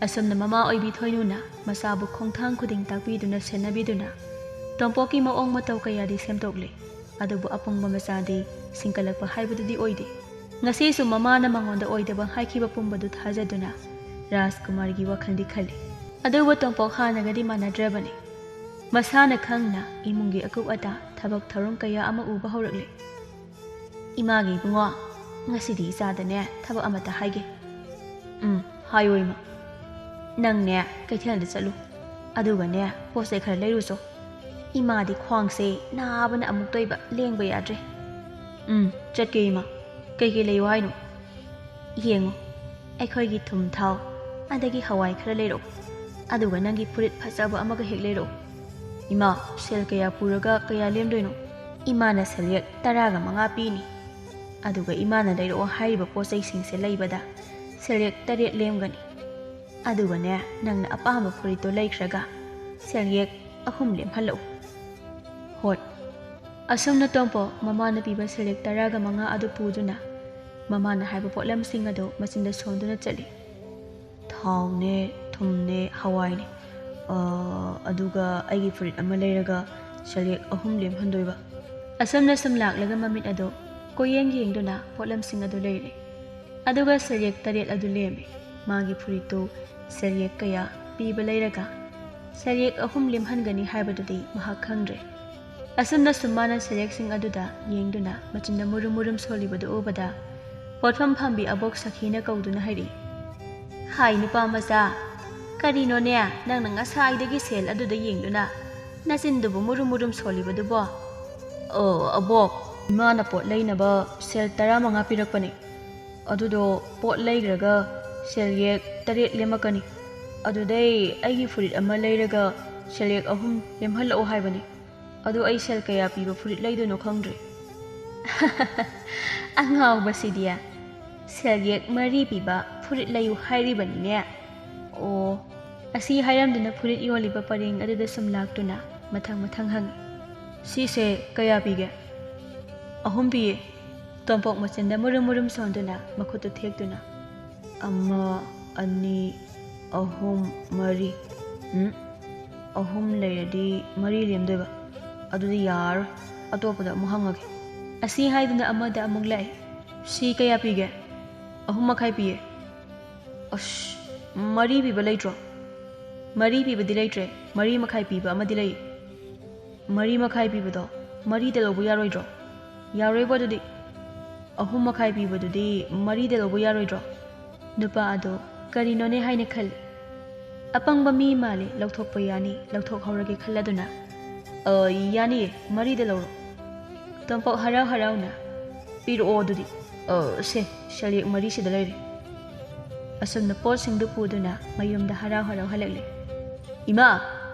ꯑꯁꯨꯝꯅ ꯃꯃꯥ ꯑꯣꯏꯕꯤ ꯊꯣꯏꯅꯨꯅ ꯃꯆꯥꯕꯨ ꯈꯣꯡꯊꯥꯡ ꯈꯨꯗꯤꯡ ꯇꯥꯛꯄꯤꯗꯨꯅ ꯁꯦꯟꯅꯕꯤꯗꯨꯅ ꯇꯣꯝꯄꯣꯛꯀꯤ ꯃꯑꯣꯡ ꯃꯇꯧ ꯀꯌꯥꯗꯤ ꯁꯦꯝꯗꯣꯛꯂꯦ꯫ ꯑꯗꯨꯕꯨ ꯑꯄꯪꯕ ꯃꯆꯥꯗꯤ ꯁꯤꯡꯀꯠꯂꯛꯄ ꯍꯥꯏꯕꯗꯨꯗꯤ ꯑꯣꯏꯗꯦ꯫ ꯉꯁꯤꯁꯨ ꯃꯃꯥꯅ ꯃꯉꯣꯟꯗ ꯑꯣꯏꯗꯕ ꯍꯥꯏꯈꯤꯕ ꯄꯨꯝꯕꯗꯨ ꯊꯥꯖꯗꯨꯅ ꯔꯥꯖꯀꯨꯃꯥꯔꯤꯒꯤ ꯋꯥꯈꯜꯗꯤ ꯈꯜꯂꯤ꯫ ꯑꯗꯨꯕꯨ ꯇꯣꯝꯄꯣꯛ ꯍꯥꯟꯅꯒꯗꯤ ꯃꯥꯟꯅꯗ꯭ꯔꯕꯅꯤ꯫ ꯃꯁꯥꯅ ꯈꯪꯅ ꯏꯃꯨꯡꯒꯤ ꯑꯀꯨꯞ ꯑꯇꯥ ꯊꯕꯛ ꯊꯧꯔꯝ ꯀꯌꯥ ꯑꯃ ꯎꯕ ꯍꯧꯔꯛꯂꯦ꯫ ꯏꯃꯥꯒꯤ ꯏꯕꯨꯡꯉꯣ, ꯉꯁꯤꯗꯤ ꯏꯆꯥꯗꯅꯦ ꯊꯕꯛ ꯑꯃꯇ ꯍꯥꯏꯒꯦ꯫ ꯍꯥꯏꯌꯣ ꯏꯃꯥ꯫ ꯅꯪꯅꯦ ꯀꯩꯊꯦꯜꯗ ꯆꯠꯂꯨ, ꯑꯗꯨꯒꯅꯦ ꯄꯣꯠꯆꯩ ꯈꯔ ꯂꯩꯔꯨꯆꯣ꯫ ꯏꯃꯥꯗꯤ ꯈ꯭ꯋꯥꯡꯁꯦ ꯅꯥꯕꯅ ꯑꯃꯨꯛ ꯇꯣꯏꯕ ꯂꯦꯡꯕ ꯌꯥꯗ꯭ꯔꯦ꯫ ꯆꯠꯀꯦ ꯏꯃꯥ꯫ ꯀꯩꯀꯩ ꯂꯩꯌꯣ ꯍꯥꯏꯅꯣ? ꯌꯦꯡꯉꯨ, ꯑꯩꯈꯣꯏꯒꯤ ꯊꯨꯝ ꯊꯥꯎ ꯑꯗꯒꯤ ꯍꯋꯥꯏ ꯈꯔ ꯂꯩꯔꯛꯎ, ꯑꯗꯨꯒ ꯅꯪꯒꯤ ꯐꯨꯔꯤꯠ ꯐꯖꯕ ꯑꯃꯒ ꯍꯦꯛ ꯂꯩꯔꯛꯎ꯫ ꯏꯃꯥ, ꯁꯦꯜ ꯀꯌꯥ ꯄꯨꯔꯒ ꯀꯌꯥ ꯂꯦꯝꯗꯣꯏꯅꯣ? ꯏꯃꯥꯅ ꯁꯦꯜꯌꯦꯛ 15 ꯄꯤꯅꯤ꯫ ꯑꯗꯨꯒ ꯏꯃꯥꯅ ꯂꯩꯔꯛꯑꯣ ꯍꯥꯏꯔꯤꯕ ꯄꯣꯠꯆꯩꯁꯤꯡꯁꯦ ꯂꯩꯕꯗ ꯁꯦꯜꯌꯦꯛ 8 ꯂꯦꯝꯒꯅꯤ꯫ ꯑꯗꯨꯒꯅꯦ ꯅꯪꯅ ꯑꯄꯥꯝꯕ ꯐꯨꯔꯤꯠꯇꯣ ꯂꯩꯈ꯭ꯔꯒ ꯁꯦꯜꯌꯦꯛ 3 ꯂꯦꯝꯍꯜꯂꯛꯎ꯫ ꯍꯣꯏ꯫ ꯑꯁꯨꯝꯅ ꯇꯣꯝꯄꯣꯛ ꯃꯃꯥꯅ ꯄꯤꯕ ꯁꯦꯜꯌꯦꯛ 15 ꯑꯗꯨ ꯄꯨꯗꯨꯅ ꯃꯃꯥꯅ ꯍꯥꯏꯕ ꯄꯣꯠꯂꯝꯁꯤꯡ ꯑꯗꯨ ꯃꯆꯤꯟꯗ ꯁꯣꯟꯗꯨꯅ ꯆꯠꯂꯤ꯫ ꯊꯥꯎꯅꯦ, ꯊꯨꯝꯅꯦ, ꯍꯋꯥꯏꯅꯦ, ꯑꯗꯨꯒ ꯑꯩꯒꯤ ꯐꯨꯔꯤꯠ ꯑꯃ ꯂꯩꯔꯒ ꯁꯦꯜꯌꯦꯛ 3 ꯂꯦꯝꯍꯟꯗꯣꯏꯕ꯫ ꯑꯁꯨꯝꯅ ꯁꯨꯝ ꯂꯥꯛꯂꯒ ꯃꯃꯤꯠ ꯑꯗꯨ ꯀꯣꯌꯦꯡ ꯌꯦꯡꯗꯨꯅ ꯄꯣꯠꯂꯝꯁꯤꯡ ꯑꯗꯨ ꯂꯩꯔꯦ꯫ ꯑꯗꯨꯒ ꯁꯦꯜꯌꯦꯛ 8 ꯑꯗꯨ ꯂꯦꯝꯃꯤ꯫ ꯃꯥꯒꯤ ꯐꯨꯔꯤꯠꯇꯨ ꯁꯦꯜꯌꯦꯛ ꯀꯌꯥ ꯄꯤꯕ ꯂꯩꯔꯒ ꯁꯦꯜꯌꯦꯛ 3 ꯂꯦꯝꯍꯟꯒꯅꯤ ꯍꯥꯏꯕꯗꯨꯗꯤ ꯃꯍꯥꯛ ꯈꯪꯗ꯭ꯔꯦ꯫ ꯑꯁꯨꯝꯅ ꯁꯨꯝ ꯃꯥꯅ ꯁꯦꯜꯌꯦꯛꯁꯤꯡ ꯑꯗꯨꯗ ꯌꯦꯡꯗꯨꯅ ꯃꯆꯤꯟꯗ ꯃꯨꯔꯨꯝ ꯃꯨꯔꯨꯝ ꯁꯣꯜꯂꯤꯕꯗꯨ ꯎꯕꯗ ꯄꯣꯠꯐꯝ ꯐꯝꯕꯤ ꯑꯕꯣꯛ ꯁꯈꯤꯅ ꯀꯧꯗꯨꯅ ꯍꯥꯏꯔꯤ꯫ ꯍꯥꯏ ꯅꯨꯄꯥ ꯃꯆꯥ, ꯀꯔꯤꯅꯣꯅꯦ ꯅꯪꯅ ꯉꯁꯥꯏꯗꯒꯤ ꯁꯦꯜ ꯑꯗꯨꯗ ꯌꯦꯡꯗꯨꯅ ꯅꯆꯤꯟꯗꯨꯕꯨ ꯃꯨꯔꯨꯝ ꯃꯨꯔꯨꯝ ꯁꯣꯜꯂꯤꯕꯗꯨꯕꯣ? ꯑꯕꯣꯛ, ꯏꯃꯥꯅ ꯄꯣꯠ ꯂꯩꯅꯕ ꯁꯦꯜ 15 ꯄꯤꯔꯛꯄꯅꯦ꯫ ꯑꯗꯨꯗꯣ ꯄꯣꯠ ꯂꯩꯈ꯭ꯔꯒ ꯁꯦꯜꯌꯦꯛ 8 ꯂꯦꯝꯃꯛꯀꯅꯤ꯫ ꯑꯗꯨꯗꯩ ꯑꯩꯒꯤ ꯐꯨꯔꯤꯠ ꯑꯃ ꯂꯩꯔꯒ ꯁꯦꯜꯌꯦꯛ 3 ꯂꯦꯝꯍꯜꯂꯛꯑꯣ ꯍꯥꯏꯕꯅꯤ꯫ ꯑꯗꯨ ꯑꯩ ꯁꯦꯜ ꯀꯌꯥ ꯄꯤꯕ ꯐꯨꯔꯤꯠ ꯂꯩꯗꯣꯏꯅꯣ ꯈꯪꯗ꯭ꯔꯦ꯫ ꯑꯉꯥꯎꯕꯁꯤꯗꯤ, ꯁꯦꯜꯌꯦꯛ 4 ꯄꯤꯕ ꯐꯨꯔꯤꯠ ꯂꯩꯌꯨ ꯍꯥꯏꯔꯤꯕꯅꯤꯅꯦ꯫ ꯑꯁꯤ ꯍꯥꯏꯔꯝꯗꯨꯅ ꯐꯨꯔꯤꯠ ꯌꯣꯜꯂꯤꯕ ꯄꯔꯦꯡ ꯑꯗꯨꯗ ꯁꯨꯝ ꯂꯥꯛꯇꯨꯅ ꯃꯊꯪ ꯃꯊꯪ ꯍꯪꯉꯤ꯫ ꯁꯤꯁꯦ ꯀꯌా ꯄꯤꯒꯦ? 3 ꯄꯤꯌꯦ꯫ ꯇꯣꯝꯄꯣꯛ ꯃꯆꯤꯟꯗ ꯃꯨꯔꯨꯝ ꯃꯨꯔꯨꯝ ꯁꯣꯟꯗꯨꯅ ꯃꯈꯨꯠꯇꯨ ꯊꯦꯛꯇꯨꯅ 1, 2, 3, 4 3 ꯂꯩꯔꯗꯤ 4 ꯂꯦꯝꯗꯣꯏꯕ꯫ ꯑꯗꯨꯗꯤ ꯌꯥꯔꯔꯣꯏ, ꯑꯇꯣꯞꯄꯗ ꯑꯃꯨꯛ ꯍꯪꯉꯒꯦ꯫ ꯑꯁꯤ ꯍꯥꯏꯗꯨꯅ ꯑꯃꯗ ꯑꯃꯨꯛ ꯂꯥꯛꯏ꯫ ꯁꯤ ꯀꯌా ꯄꯤꯒꯦ? 3.25 ꯄꯤꯌꯦ꯫ ꯑꯁ, 4 ꯄꯤꯕ ꯂꯩꯇ꯭ꯔꯣ? 4 ꯄꯤꯕꯗꯤ ꯂꯩꯇ꯭ꯔꯦ, 4.25 ꯄꯤꯕ ꯑꯃꯗꯤ ꯂꯩ꯫ 4.25 ꯄꯤꯕꯗꯣ 4ꯗ ꯂꯧꯕ ꯌꯥꯔꯣꯏꯗ꯭ꯔꯣ? ꯌꯥꯔꯣꯏꯕ ꯑꯗꯨꯗꯤ꯫ 3.25 ꯄꯤꯕꯗꯨꯗꯤ 4ꯗ ꯂꯧꯕ ꯌꯥꯔꯣꯏꯗ꯭ꯔꯣ? ꯅꯨꯄꯥ ꯑꯗꯣ ꯀꯔꯤꯅꯣꯅꯦ ꯍꯥꯏꯅ ꯈꯜꯂꯤ꯫ ꯑꯄꯪꯕ ꯃꯤ ꯃꯥꯜꯂꯤ, ꯂꯧꯊꯣꯛꯄ ꯌꯥꯅꯤ, ꯂꯧꯊꯣꯛꯍꯧꯔꯒꯦ ꯈꯜꯂꯗꯨꯅ ꯌꯥꯅꯤꯌꯦ, 4ꯗ ꯂꯧꯔꯣ꯫ ꯇꯣꯝꯄꯣꯛ ꯍꯔꯥꯎ ꯍꯔꯥꯎꯅ ꯄꯤꯔꯛꯑꯣ ꯑꯗꯨꯗꯤ꯫ ꯁꯦ ꯁꯦꯜꯌꯦꯛ 4 ꯁꯤꯗ ꯂꯩꯔꯦ꯫ ꯑꯁꯨꯝꯅ ꯄꯣꯠꯁꯤꯡꯗꯨ ꯄꯨꯗꯨꯅ ꯃꯌꯨꯝꯗ ꯍꯔꯥꯎ ꯍꯔꯥꯎ ꯍꯜꯂꯛꯂꯦ꯫ ꯏꯃꯥ,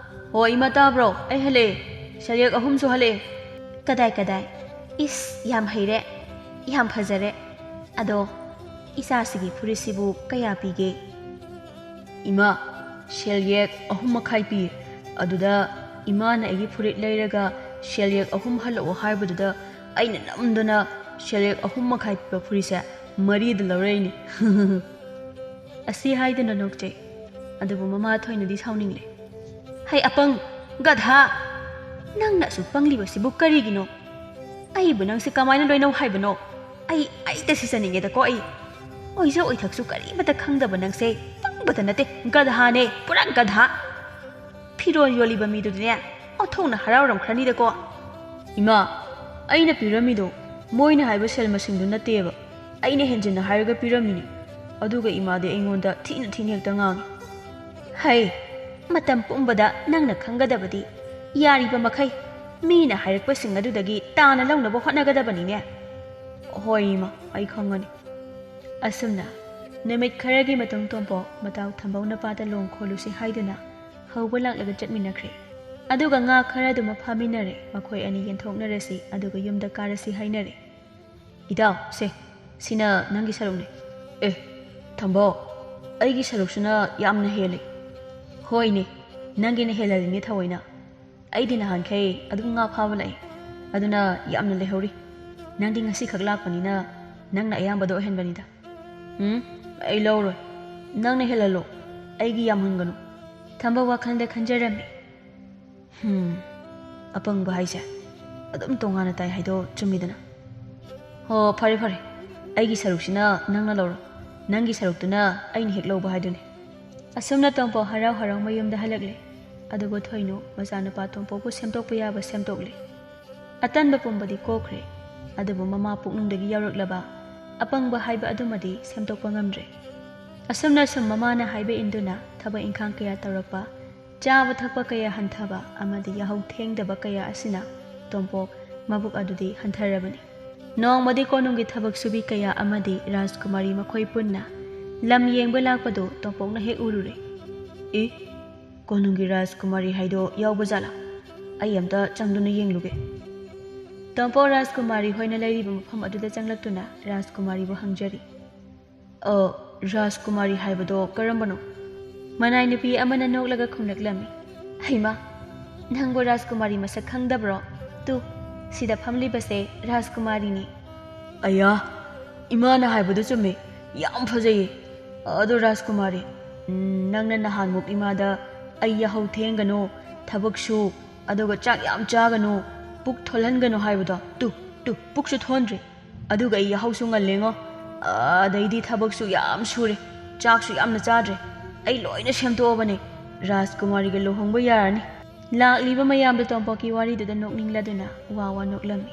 ꯍꯣ ꯏꯃꯥ ꯇꯥꯕ꯭ꯔꯣ? ꯑꯩ ꯍꯜꯂꯛꯑꯦ, ꯁꯦꯜꯌꯦꯛ 3ꯁꯨ ꯍꯜꯂꯛꯑꯦ꯫ ꯀꯗꯥꯏ? ꯏꯁ ꯌꯥꯝ ꯍꯩꯔꯦ, ꯌꯥꯝ ꯐꯖꯔꯦ꯫ ꯑꯗꯣ ꯏꯆꯥꯁꯤꯒꯤ ꯐꯨꯔꯤꯠꯁꯤꯕꯨ ꯀꯌꯥ ꯄꯤꯒꯦ? ꯏꯃꯥ, ꯁꯦꯜꯌꯦꯛ 3.5 ꯄꯤꯌꯦ꯫ ꯑꯗꯨꯗ ꯏꯃꯥꯅ ꯑꯩꯒꯤ ꯐꯨꯔꯤꯠ ꯂꯩꯔꯒ ꯁꯦꯜꯌꯦꯛ 3 ꯍꯜꯂꯛꯑꯣ ꯍꯥꯏꯕꯗꯨꯗ ꯑꯩꯅ ꯅꯝꯗꯅ ꯁꯦꯜꯌꯦꯛ 3.5 ꯄꯤꯕ ꯐꯨꯔꯤꯠꯁꯦ 4ꯗ ꯂꯧꯔꯛꯏꯅꯦ꯫ ꯑꯁꯤ ꯍꯥꯏꯗꯨꯅ ꯅꯣꯛꯆꯩ꯫ ꯑꯗꯨꯕꯨ ꯃꯃꯥ ꯊꯣꯏꯅꯗꯤ ꯁꯥꯎꯅꯤꯡꯂꯦ꯫ ꯍꯩ ꯑꯄꯪ, ꯒꯙꯥ! ꯅꯪꯅ ꯑꯁꯨꯛ ꯄꯪꯂꯤꯕꯁꯤꯕꯨ ꯀꯔꯤꯒꯤꯅꯣ? ꯑꯩꯕꯨ ꯅꯪꯁꯦ ꯀꯃꯥꯏꯅ ꯂꯣꯏꯅꯧ ꯍꯥꯏꯕꯅꯣ? ꯑꯩ ꯁꯤꯖꯅꯤꯡꯉꯦꯗꯀꯣ ꯑꯩ꯫ ꯑꯣꯏꯖ ꯑꯣꯏꯊꯛꯁꯨ ꯀꯔꯤꯃꯠꯇ ꯈꯪꯗꯕ ꯅꯪꯁꯦ ꯄꯪꯕꯇ ꯅꯠꯇꯦ, ꯒꯙꯥꯅꯦ, ꯄꯨꯔꯥ ꯒꯙꯥ! ꯐꯤꯔꯣꯜ ꯌꯣꯜꯂꯤꯕ ꯃꯤꯗꯨꯗꯤꯅꯦ ꯑꯣꯟꯊꯣꯛꯅ ꯍꯔꯥꯎꯔꯝꯈ꯭ꯔꯅꯤꯗꯀꯣ꯫ ꯏꯃꯥ, ꯑꯩꯅ ꯄꯤꯔꯝꯃꯤꯗꯣ ꯃꯣꯏꯅ ꯍꯥꯏꯕ ꯁꯦꯜ ꯃꯁꯤꯡꯗꯨ ꯅꯠꯇꯦꯕ, ꯑꯩꯅ ꯍꯦꯟꯖꯤꯟꯅ ꯍꯥꯏꯔꯒ ꯄꯤꯔꯝꯃꯤꯅꯤ꯫ ꯑꯗꯨꯒ ꯏꯃꯥꯗꯤ ꯑꯩꯉꯣꯟꯗ ꯊꯤꯅ ꯍꯦꯛꯇ ꯉꯥꯡꯉꯤ꯫ ꯍꯩ, ꯃꯇꯝ ꯄꯨꯝꯕꯗ ꯅꯪꯅ ꯈꯪꯒꯗꯕꯗꯤ ꯌꯥꯔꯤꯕ ꯃꯈꯩ ꯃꯤꯅ ꯍꯥꯏꯔꯛꯄꯁꯤꯡ ꯑꯗꯨꯗꯒꯤ ꯇꯥꯅ ꯂꯧꯅꯕ ꯍꯣꯠꯅꯒꯗꯕꯅꯤꯅꯦ꯫ ꯍꯣꯏ ꯏꯃꯥ, ꯑꯩ ꯈꯪꯒꯅꯤ꯫ ꯑꯁꯨꯝꯅ ꯅꯨꯃꯤꯠ ꯈꯔꯒꯤ ꯃꯇꯨꯡ ꯇꯣꯝꯄꯣꯛ ꯃꯇꯥꯎ ꯊꯝꯕꯧꯅꯄꯥꯗ ꯂꯣꯡ ꯈꯣꯜꯂꯨꯁꯤ ꯍꯥꯏꯗꯨꯅ ꯍꯧꯕ ꯂꯥꯛꯂꯒ ꯆꯠꯃꯤꯟꯅꯈ꯭ꯔꯦ꯫ ꯑꯗꯨꯒ ꯉꯥ ꯈꯔꯗꯨꯃ ꯐꯥꯃꯤꯟꯅꯔꯦ꯫ ꯃꯈꯣꯏ ꯑꯅꯤ ꯌꯦꯟꯊꯣꯛꯅꯔꯁꯤ ꯑꯗꯨꯒ ꯌꯨꯝꯗ ꯀꯥꯔꯁꯤ ꯍꯥꯏꯅꯔꯦ꯫ ꯏꯇꯥꯎ, ꯁꯤꯅ ꯅꯪꯒꯤ ꯁꯔꯨꯛꯅꯤ꯫ ꯑꯦ ꯊꯝꯕꯧ, ꯑꯩꯒꯤ ꯁꯔꯨꯛꯁꯤꯅ ꯌꯥꯝꯅ ꯍꯦꯜꯂꯤ꯫ ꯍꯣꯏꯅꯦ, ꯅꯪꯒꯤꯅ ꯍꯦꯜꯂꯤꯅꯦ ꯊꯑꯣꯏꯅ꯫ ꯑꯩꯗꯤ ꯅꯍꯥꯟꯈꯩ ꯑꯗꯨꯝ ꯉꯥ ꯐꯥꯕ ꯂꯥꯛꯏ, ꯑꯗꯨꯅ ꯌꯥꯝꯅ ꯂꯩꯍꯧꯔꯤ꯫ ꯅꯪꯗꯤ ꯉꯁꯤꯈꯛ ꯂꯥꯛꯄꯅꯤꯅ ꯅꯪꯅ ꯑꯌꯥꯝꯕꯗ ꯑꯣꯏꯍꯟꯕꯅꯤꯗ꯫ ꯑꯩ ꯂꯧꯔꯣꯏ, ꯅꯪꯅ ꯍꯦꯜꯍꯜꯂꯣ, ꯑꯩꯒꯤ ꯌꯥꯝꯍꯟꯒꯅꯨ꯫ ꯊꯝꯕꯧ ꯋꯥꯈꯜꯗ ꯈꯟꯖꯔꯝꯃꯤ꯫ ꯑꯄꯪꯕ ꯍꯥꯏꯁꯦ ꯑꯗꯨꯝ ꯇꯣꯉꯥꯟꯅ ꯇꯥꯏ ꯍꯥꯏꯗꯣ ꯆꯨꯝꯃꯤꯗꯅ꯫ ꯍꯣ ꯐꯔꯦ, ꯑꯩꯒꯤ ꯁꯔꯨꯛꯁꯤꯅ ꯅꯪꯅ ꯂꯧꯔꯣ, ꯅꯪꯒꯤ ꯁꯔꯨꯛꯇꯨꯅ ꯑꯩꯅ ꯍꯦꯛ ꯂꯧꯕ ꯍꯥꯏꯗꯨꯅꯤ꯫ ꯑꯁꯨꯝꯅ ꯇꯣꯝꯄꯣꯛ ꯍꯔꯥꯎ ꯍꯔꯥꯎ ꯃꯌꯨꯝꯗ ꯍꯜꯂꯛꯂꯦ꯫ ꯑꯗꯨꯕꯨ ꯊꯣꯏꯅꯨ ꯃꯆꯥꯅꯨꯄꯥ ꯇꯣꯝꯄꯣꯛꯄꯨ ꯁꯦꯝꯗꯣꯛꯄ ꯌꯥꯕ ꯁꯦꯝꯗꯣꯛꯂꯦ꯫ ꯑꯇꯟꯕ ꯄꯨꯝꯕꯗꯤ ꯀꯣꯛꯈ꯭ꯔꯦ꯫ ꯑꯗꯨꯕꯨ ꯃꯃꯥ ꯄꯨꯛꯅꯨꯡꯗꯒꯤ ꯌꯥꯎꯔꯛꯂꯕ ꯑꯄꯪꯕ ꯍꯥꯏꯕ ꯑꯗꯨꯃꯗꯤ ꯁꯦꯝꯗꯣꯛꯄ ꯉꯝꯗ꯭ꯔꯦ꯫ ꯑꯁꯨꯝꯅ ꯁꯨꯝ ꯃꯃꯥꯅ ꯍꯥꯏꯕ ꯏꯟꯗꯨꯅ ꯊꯕꯛ ꯏꯪꯈꯥꯡ ꯀꯌꯥ ꯇꯧꯔꯛꯄ, ꯆꯥꯕ ꯊꯛꯄ ꯀꯌꯥ ꯍꯟꯊꯕ ꯑꯃꯗꯤ ꯌꯥꯍꯧ ꯊꯦꯡꯗꯕ ꯀꯌꯥ ꯑꯁꯤꯅ ꯇꯣꯝꯄꯣꯛ ꯃꯕꯨꯛ ꯑꯗꯨꯗꯤ ꯍꯟꯊꯔꯕꯅꯤ꯫ ꯅꯣꯡꯃꯗꯤ ꯀꯣꯅꯨꯡꯒꯤ ꯊꯕꯛ ꯁꯨꯕꯤ ꯀꯌꯥ ꯑꯃꯗꯤ ꯔꯥꯖꯀꯨꯃꯥꯔꯤ ꯃꯈꯣꯏ ꯄꯨꯟꯅ ꯂꯝ ꯌꯦꯡꯕ ꯂꯥꯛꯄꯗꯨ ꯇꯣꯝꯄꯣꯛꯅ ꯍꯦꯛ ꯎꯔꯨꯔꯦ꯫ ꯀꯣꯅꯨꯡꯒꯤ ꯔꯥꯖꯀꯨꯃꯥꯔꯤ ꯍꯥꯏꯗꯣ ꯌꯥꯎꯕ ꯖꯥꯠꯂꯥ? ꯑꯩ ꯑꯝꯇ ꯆꯪꯗꯨꯅ ꯌꯦꯡꯂꯨꯒꯦ꯫ ꯇꯣꯝꯄꯣꯛ ꯔꯥꯖꯀꯨꯃꯥꯔꯤ ꯍꯣꯏꯅ ꯂꯩꯔꯤꯕ ꯃꯐꯝ ꯑꯗꯨꯗ ꯆꯪꯂꯛꯇꯨꯅ ꯔꯥꯖꯀꯨꯃꯥꯔꯤꯕꯨ ꯍꯪꯖꯔꯤ꯫ ꯔꯥꯖꯀꯨꯃꯥꯔꯤ ꯍꯥꯏꯕꯗꯣ ꯀꯔꯝꯕꯅꯣ? ꯃꯅꯥꯏ ꯅꯨꯄꯤ ꯑꯃꯅ ꯅꯣꯛꯂꯒ ꯈꯨꯝꯂꯛꯂꯝꯃꯤ꯫ ꯍꯩꯃꯥ, ꯅꯪꯕꯨ ꯔꯥꯖꯀꯨꯃꯥꯔꯤ ꯃꯁꯛ ꯈꯪꯗꯕ꯭ꯔꯣ? ꯇꯨ, ꯁꯤꯗ ꯐꯝꯂꯤꯕꯁꯦ ꯔꯥꯖꯀꯨꯃꯥꯔꯤꯅꯤ꯫ ꯑꯌꯥ, ꯏꯃꯥꯅ ꯍꯥꯏꯕꯗꯨ ꯆꯨꯝꯃꯦ, ꯌꯥꯝ ꯐꯖꯩꯌꯦ꯫ ꯑꯗꯣ ꯔꯥꯖꯀꯨꯃꯥꯔꯤ, ꯅꯪꯅ ꯅꯍꯥꯟꯃꯨꯛ ꯏꯃꯥꯗ ꯑꯩ ꯌꯥꯍꯧ ꯊꯦꯡꯒꯅꯨ, ꯊꯕꯛ ꯁꯨ, ꯑꯗꯨꯒ ꯆꯥꯛ ꯌꯥꯝ ꯆꯥꯒꯅꯨ, ꯄꯨꯛ ꯊꯣꯜꯍꯟꯒꯅꯨ ꯍꯥꯏꯕꯗꯣ ꯇꯨ ꯄꯨꯛꯁꯨ ꯊꯣꯟꯗ꯭ꯔꯤ, ꯑꯗꯨꯒ ꯑꯩ ꯌꯥꯍꯧꯁꯨ ꯉꯜꯂꯦꯉꯣ, ꯑꯗꯩꯗꯤ ꯊꯕꯛꯁꯨ ꯌꯥꯝ ꯁꯨꯔꯦ, ꯆꯥꯛꯁꯨ ꯌꯥꯝꯅ ꯆꯥꯗ꯭ꯔꯦ, ꯑꯩ ꯂꯣꯏꯅ ꯁꯦꯝꯗꯣꯛꯑꯕꯅꯦ, ꯔꯥꯖꯀꯨꯃꯥꯔꯤꯒ ꯂꯨꯍꯣꯡꯕ ꯌꯥꯔꯅꯤ꯫ ꯂꯥꯛꯂꯤꯕ ꯃꯌꯥꯝꯗ ꯇꯣꯝꯄꯣꯛꯀꯤ ꯋꯥꯔꯤꯗꯨꯗ ꯅꯣꯛꯅꯤꯡꯂꯗꯨꯅ ꯋꯥ ꯅꯣꯛꯂꯝꯃꯤ꯫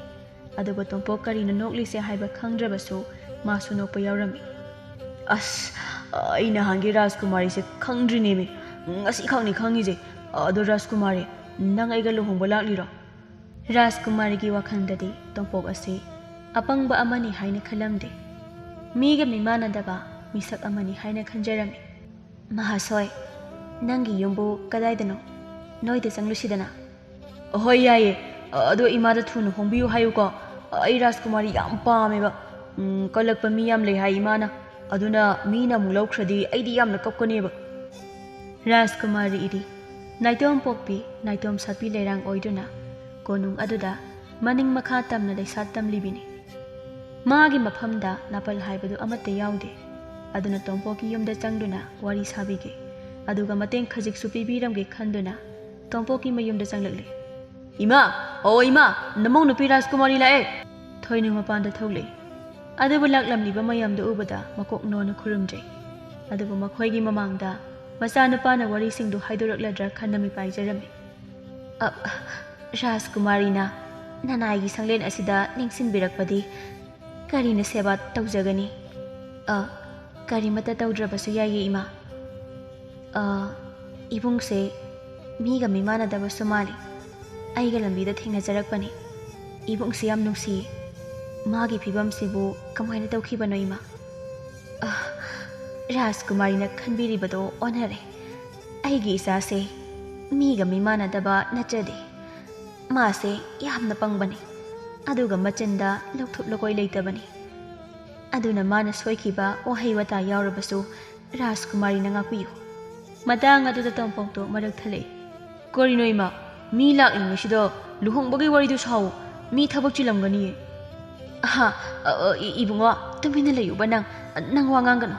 ꯑꯗꯨꯒ ꯇꯣꯝꯄꯣꯛ ꯀꯔꯤꯅ ꯅꯣꯛꯂꯤꯁꯦ ꯍꯥꯏꯕ ꯈꯪꯗ꯭ꯔꯕꯁꯨ ꯃꯥꯁꯨ ꯅꯣꯛꯄ ꯌꯥꯎꯔꯝꯃꯤ꯫ ꯑꯁ, ꯑꯩ ꯅꯍꯥꯟꯒꯤ ꯔꯥꯖꯀꯨꯃꯥꯔꯤꯁꯦ ꯈꯪꯗ꯭ꯔꯤꯅꯦꯃꯤ, ꯉꯁꯤꯈꯛꯅꯤ ꯈꯪꯉꯤꯁꯦ꯫ ꯑꯗꯣ ꯔꯥꯖꯀꯨꯃꯥꯔꯤ, ꯅꯪ ꯑꯩꯒ ꯂꯨꯍꯣꯡꯕ ꯂꯥꯛꯂꯤꯔꯣ? ꯔꯥꯖꯀꯨꯃꯥꯔꯤꯒꯤ ꯋꯥꯈꯜꯗꯗꯤ ꯇꯣꯝꯄꯣꯛ ꯑꯁꯤ ꯑꯄꯪꯕ ꯑꯃꯅꯤ ꯍꯥꯏꯅ ꯈꯜꯂꯝꯗꯦ꯫ ꯃꯤꯒ ꯃꯤꯃꯥꯟꯅꯗꯕ ꯃꯤꯁꯛ ꯑꯃꯅꯤ ꯍꯥꯏꯅ ꯈꯟꯖꯔꯝꯃꯤ꯫ ꯃꯍꯥꯁꯣꯏ, ꯅꯪꯒꯤ ꯌꯨꯝꯕꯨ ꯀꯗꯥꯏꯗꯅꯣ? ꯅꯣꯏꯗ ꯆꯪꯂꯨꯁꯤꯗꯅ꯫ ꯍꯣꯏ ꯌꯥꯏꯌꯦ, ꯑꯗꯣ ꯏꯃꯥꯗ ꯊꯨꯅ ꯍꯣꯡꯕꯤꯌꯨ ꯍꯥꯏꯌꯨꯀꯣ, ꯑꯩ ꯔꯥꯖꯀꯨꯃꯥꯔꯤ ꯌꯥꯝ ꯄꯥꯝꯃꯦꯕ꯫ ꯀꯜꯂꯛꯄ ꯃꯤ ꯌꯥꯝ ꯂꯩ ꯍꯥꯏ ꯏꯃꯥꯅ, ꯑꯗꯨꯅ ꯃꯤꯅ ꯑꯃꯨꯛ ꯂꯧꯈ꯭ꯔꯗꯤ ꯑꯩꯗꯤ ꯌꯥꯝꯅ ꯀꯞꯀꯅꯦꯕ꯫ ꯔꯥꯖꯀꯨꯃꯥꯔꯤꯗꯤ ꯅꯥꯏꯇꯣꯝ ꯄꯣꯛꯄꯤ ꯅꯥꯏꯇꯣꯝ ꯁꯥꯠꯄꯤ ꯂꯩꯔꯥꯡ ꯑꯣꯏꯗꯨꯅ ꯀꯣꯅꯨꯡ ꯑꯗꯨꯗ ꯃꯅꯤꯡ ꯃꯈꯥ ꯇꯝꯅ ꯂꯩꯁꯥꯠ ꯇꯝꯂꯤꯕꯤꯅꯤ꯫ ꯃꯥꯒꯤ ꯃꯐꯝꯗ ꯅꯥꯄꯜ ꯍꯥꯏꯕꯗꯨ ꯑꯃꯠꯇ ꯌꯥꯎꯗꯦ꯫ ꯑꯗꯨꯅ ꯇꯣꯝꯄꯣꯛꯀꯤ ꯌꯨꯝꯗ ꯆꯪꯗꯨꯅ ꯋꯥꯔꯤ ꯁꯥꯕꯤꯒꯦ, ꯑꯗꯨꯒ ꯃꯇꯦꯡ ꯈꯖꯤꯛꯁꯨ ꯄꯤꯕꯤꯔꯝꯒꯦ ꯈꯟꯗꯨꯅ ꯇꯣꯝꯄꯣꯛꯀꯤ ꯃꯌꯨꯝꯗ ꯆꯪꯂꯛꯂꯦ꯫ ꯏꯃꯥ, ꯏꯃꯥ, ꯅꯃꯧ ꯅꯨꯄꯤ ꯔꯥꯖꯀꯨꯃꯥꯔꯤ ꯂꯥꯛꯑꯦ꯫ ꯊꯣꯏꯅꯨ ꯃꯄꯥꯟꯗ ꯊꯣꯛꯂꯛꯏ꯫ ꯑꯗꯨꯕꯨ ꯂꯥꯛꯂꯝꯂꯤꯕ ꯃꯌꯥꯝꯗꯨ ꯎꯕꯗ ꯃꯀꯣꯛ ꯅꯣꯟꯅ ꯈꯨꯔꯨꯝꯖꯩ꯫ ꯑꯗꯨꯕꯨ ꯃꯈꯣꯏꯒꯤ ꯃꯃꯥꯡꯗ ꯃꯆꯥꯅꯨꯄꯥꯅ ꯋꯥꯔꯤꯁꯤꯡꯗꯨ ꯍꯥꯏꯗꯣꯔꯛꯂꯗ꯭ꯔꯥ ꯈꯟꯅ ꯃꯤꯄꯥꯏꯖꯔꯝꯃꯤ꯫ ꯔꯥꯖꯀꯨꯃꯥꯔꯤꯅ ꯅꯅꯥꯏꯒꯤ ꯁꯪꯂꯦꯟ ꯑꯁꯤꯗ ꯅꯤꯡꯁꯤꯟꯕꯤꯔꯛꯄꯗꯤ ꯀꯔꯤꯅ ꯁꯦꯕꯥ ꯇꯧꯖꯒꯅꯤ? ꯀꯔꯤꯃꯠꯇ ꯇꯧꯗ꯭ꯔꯕꯁꯨ ꯌꯥꯏꯌꯦ ꯏꯃꯥ꯫ ꯏꯕꯨꯡꯁꯦ ꯃꯤꯒ ꯃꯤꯃꯥꯟꯅꯗꯕꯁꯨ ꯃꯥꯜꯂꯤ, ꯑꯩꯒ ꯂꯝꯕꯤꯗ ꯊꯦꯡꯅꯖꯔꯛꯄꯅꯤ꯫ ꯏꯕꯨꯡꯁꯦ ꯌꯥꯝ ꯅꯨꯡꯁꯤꯌꯦ, ꯃꯥꯒꯤ ꯐꯤꯕꯝꯁꯤꯕꯨ ꯀꯃꯥꯏꯅ ꯇꯧꯈꯤꯕꯅꯣ ꯏꯃꯥ? ꯔꯥꯖꯀꯨꯃꯥꯔꯤꯅ ꯈꯟꯕꯤꯔꯤꯕꯗꯣ ꯑꯣꯟꯅꯔꯦ꯫ ꯑꯩꯒꯤ ꯏꯆꯥꯁꯦ ꯃꯤꯒ ꯃꯤꯃꯥꯟꯅꯗꯕ ꯅꯠꯆꯗꯦ꯫ ꯃꯥꯁꯦ ꯌꯥꯝꯅ ꯄꯪꯕꯅꯤ, ꯑꯗꯨꯒ ꯃꯆꯤꯟꯗ ꯂꯧꯊꯣꯛ ꯂꯧꯀꯣꯏ ꯂꯩꯇꯕꯅꯤ꯫ ꯑꯗꯨꯅ ꯃꯥꯅ ꯁꯣꯏꯈꯤꯕ ꯋꯥꯍꯩ ꯋꯥꯇꯥ ꯌꯥꯎꯔꯕꯁꯨ ꯔꯥꯖꯀꯨꯃꯥꯔꯤꯅ ꯉꯥꯛꯄꯤꯌꯨ꯫ ꯃꯇꯥꯡ ꯑꯗꯨꯗ ꯇꯣꯝꯄꯣꯛꯇꯣ ꯃꯔꯛ ꯊꯠꯂꯛꯏ꯫ ꯀꯔꯤꯅꯣ ꯏꯃꯥ, ꯃꯤ ꯂꯥꯛꯂꯤꯉꯩꯁꯤꯗ ꯂꯨꯍꯣꯡꯕꯒꯤ ꯋꯥꯔꯤꯗꯨ ꯁꯥꯎ, ꯃꯤ ꯊꯕꯛ ꯆꯤꯜꯂꯝꯒꯅꯤꯌꯦ꯫ ꯏꯕꯨꯡꯉꯣ, ꯇꯨꯃꯤꯟꯅ ꯂꯩꯌꯨꯕ ꯅꯪ ꯋꯥ ꯉꯥꯡꯒꯅꯨ꯫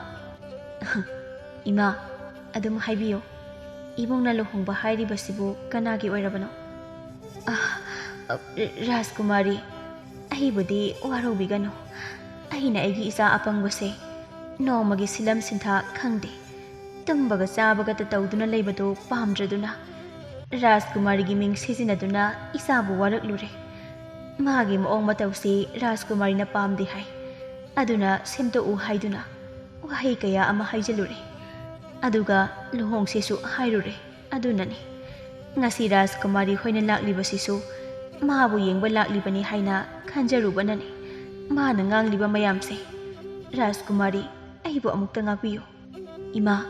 ꯏꯃꯥ, ꯑꯗꯨꯝ ꯍꯥꯏꯕꯤꯌꯣ, ꯏꯕꯨꯡꯅ ꯂꯨꯍꯣꯡꯕ ꯍꯥꯏꯔꯤꯕꯁꯤꯕꯨ ꯀꯅꯥꯒꯤ ꯑꯣꯏꯔꯕꯅꯣ? ꯔꯥꯖꯀꯨꯃꯥꯔꯤ, ꯑꯩꯕꯨꯗꯤ ꯋꯥꯔꯧꯕꯤꯒꯅꯨ꯫ ꯑꯩꯅ ꯑꯩꯒꯤ ꯏꯆꯥ ꯑꯄꯪꯕꯁꯦ ꯅꯣꯡꯃꯒꯤ ꯁꯤꯜꯂꯝ ꯁꯤꯟꯊꯥ ꯈꯪꯗꯦ, ꯇꯨꯝꯕꯒ ꯆꯥꯕꯒꯇ ꯇꯧꯗꯨꯅ ꯂꯩꯕꯗꯨ ꯄꯥꯝꯗ꯭ꯔꯗꯨꯅ ꯔꯥꯖꯀꯨꯃꯥꯔꯤꯒꯤ ꯃꯤꯡ ꯁꯤꯖꯤꯟꯅꯗꯨꯅ ꯏꯆꯥꯕꯨ ꯋꯥꯔꯛꯂꯨꯔꯦ꯫ ꯃꯥꯒꯤ ꯃꯑꯣꯡ ꯃꯇꯧꯁꯤ ꯔꯥꯖꯀꯨꯃꯥꯔꯤꯅ ꯄꯥꯝꯗꯦ ꯍꯥꯏ, ꯑꯗꯨꯅ ꯁꯦꯝꯗꯣꯛꯎ ꯍꯥꯏꯗꯨꯅ ꯋꯥꯍꯩ ꯀꯌꯥ ꯑꯃ ꯍꯥꯏꯖꯤꯜꯂꯨꯔꯦ, ꯑꯗꯨꯒ ꯂꯨꯍꯣꯡꯁꯦꯁꯨ ꯍꯥꯏꯔꯨꯔꯦ꯫ ꯑꯗꯨꯅꯅꯤ ꯉꯁꯤ ꯔꯥꯖꯀꯨꯃꯥꯔꯤ ꯍꯣꯏꯅ ꯂꯥꯛꯂꯤꯕꯁꯤꯁꯨ ꯃꯥꯕꯨ ꯌꯦꯡꯕ ꯂꯥꯛꯂꯤꯕꯅꯤ ꯍꯥꯏꯅ ꯈꯟꯖꯔꯨꯕꯅꯅꯤ ꯃꯥꯅ ꯉꯥꯡꯂꯤꯕ ꯃꯌꯥꯝꯁꯦ꯫ ꯔꯥꯖꯀꯨꯃꯥꯔꯤ, ꯑꯩꯕꯨ ꯑꯃꯨꯛꯇ ꯉꯥꯛꯄꯤꯌꯨ꯫ ꯏꯃꯥ,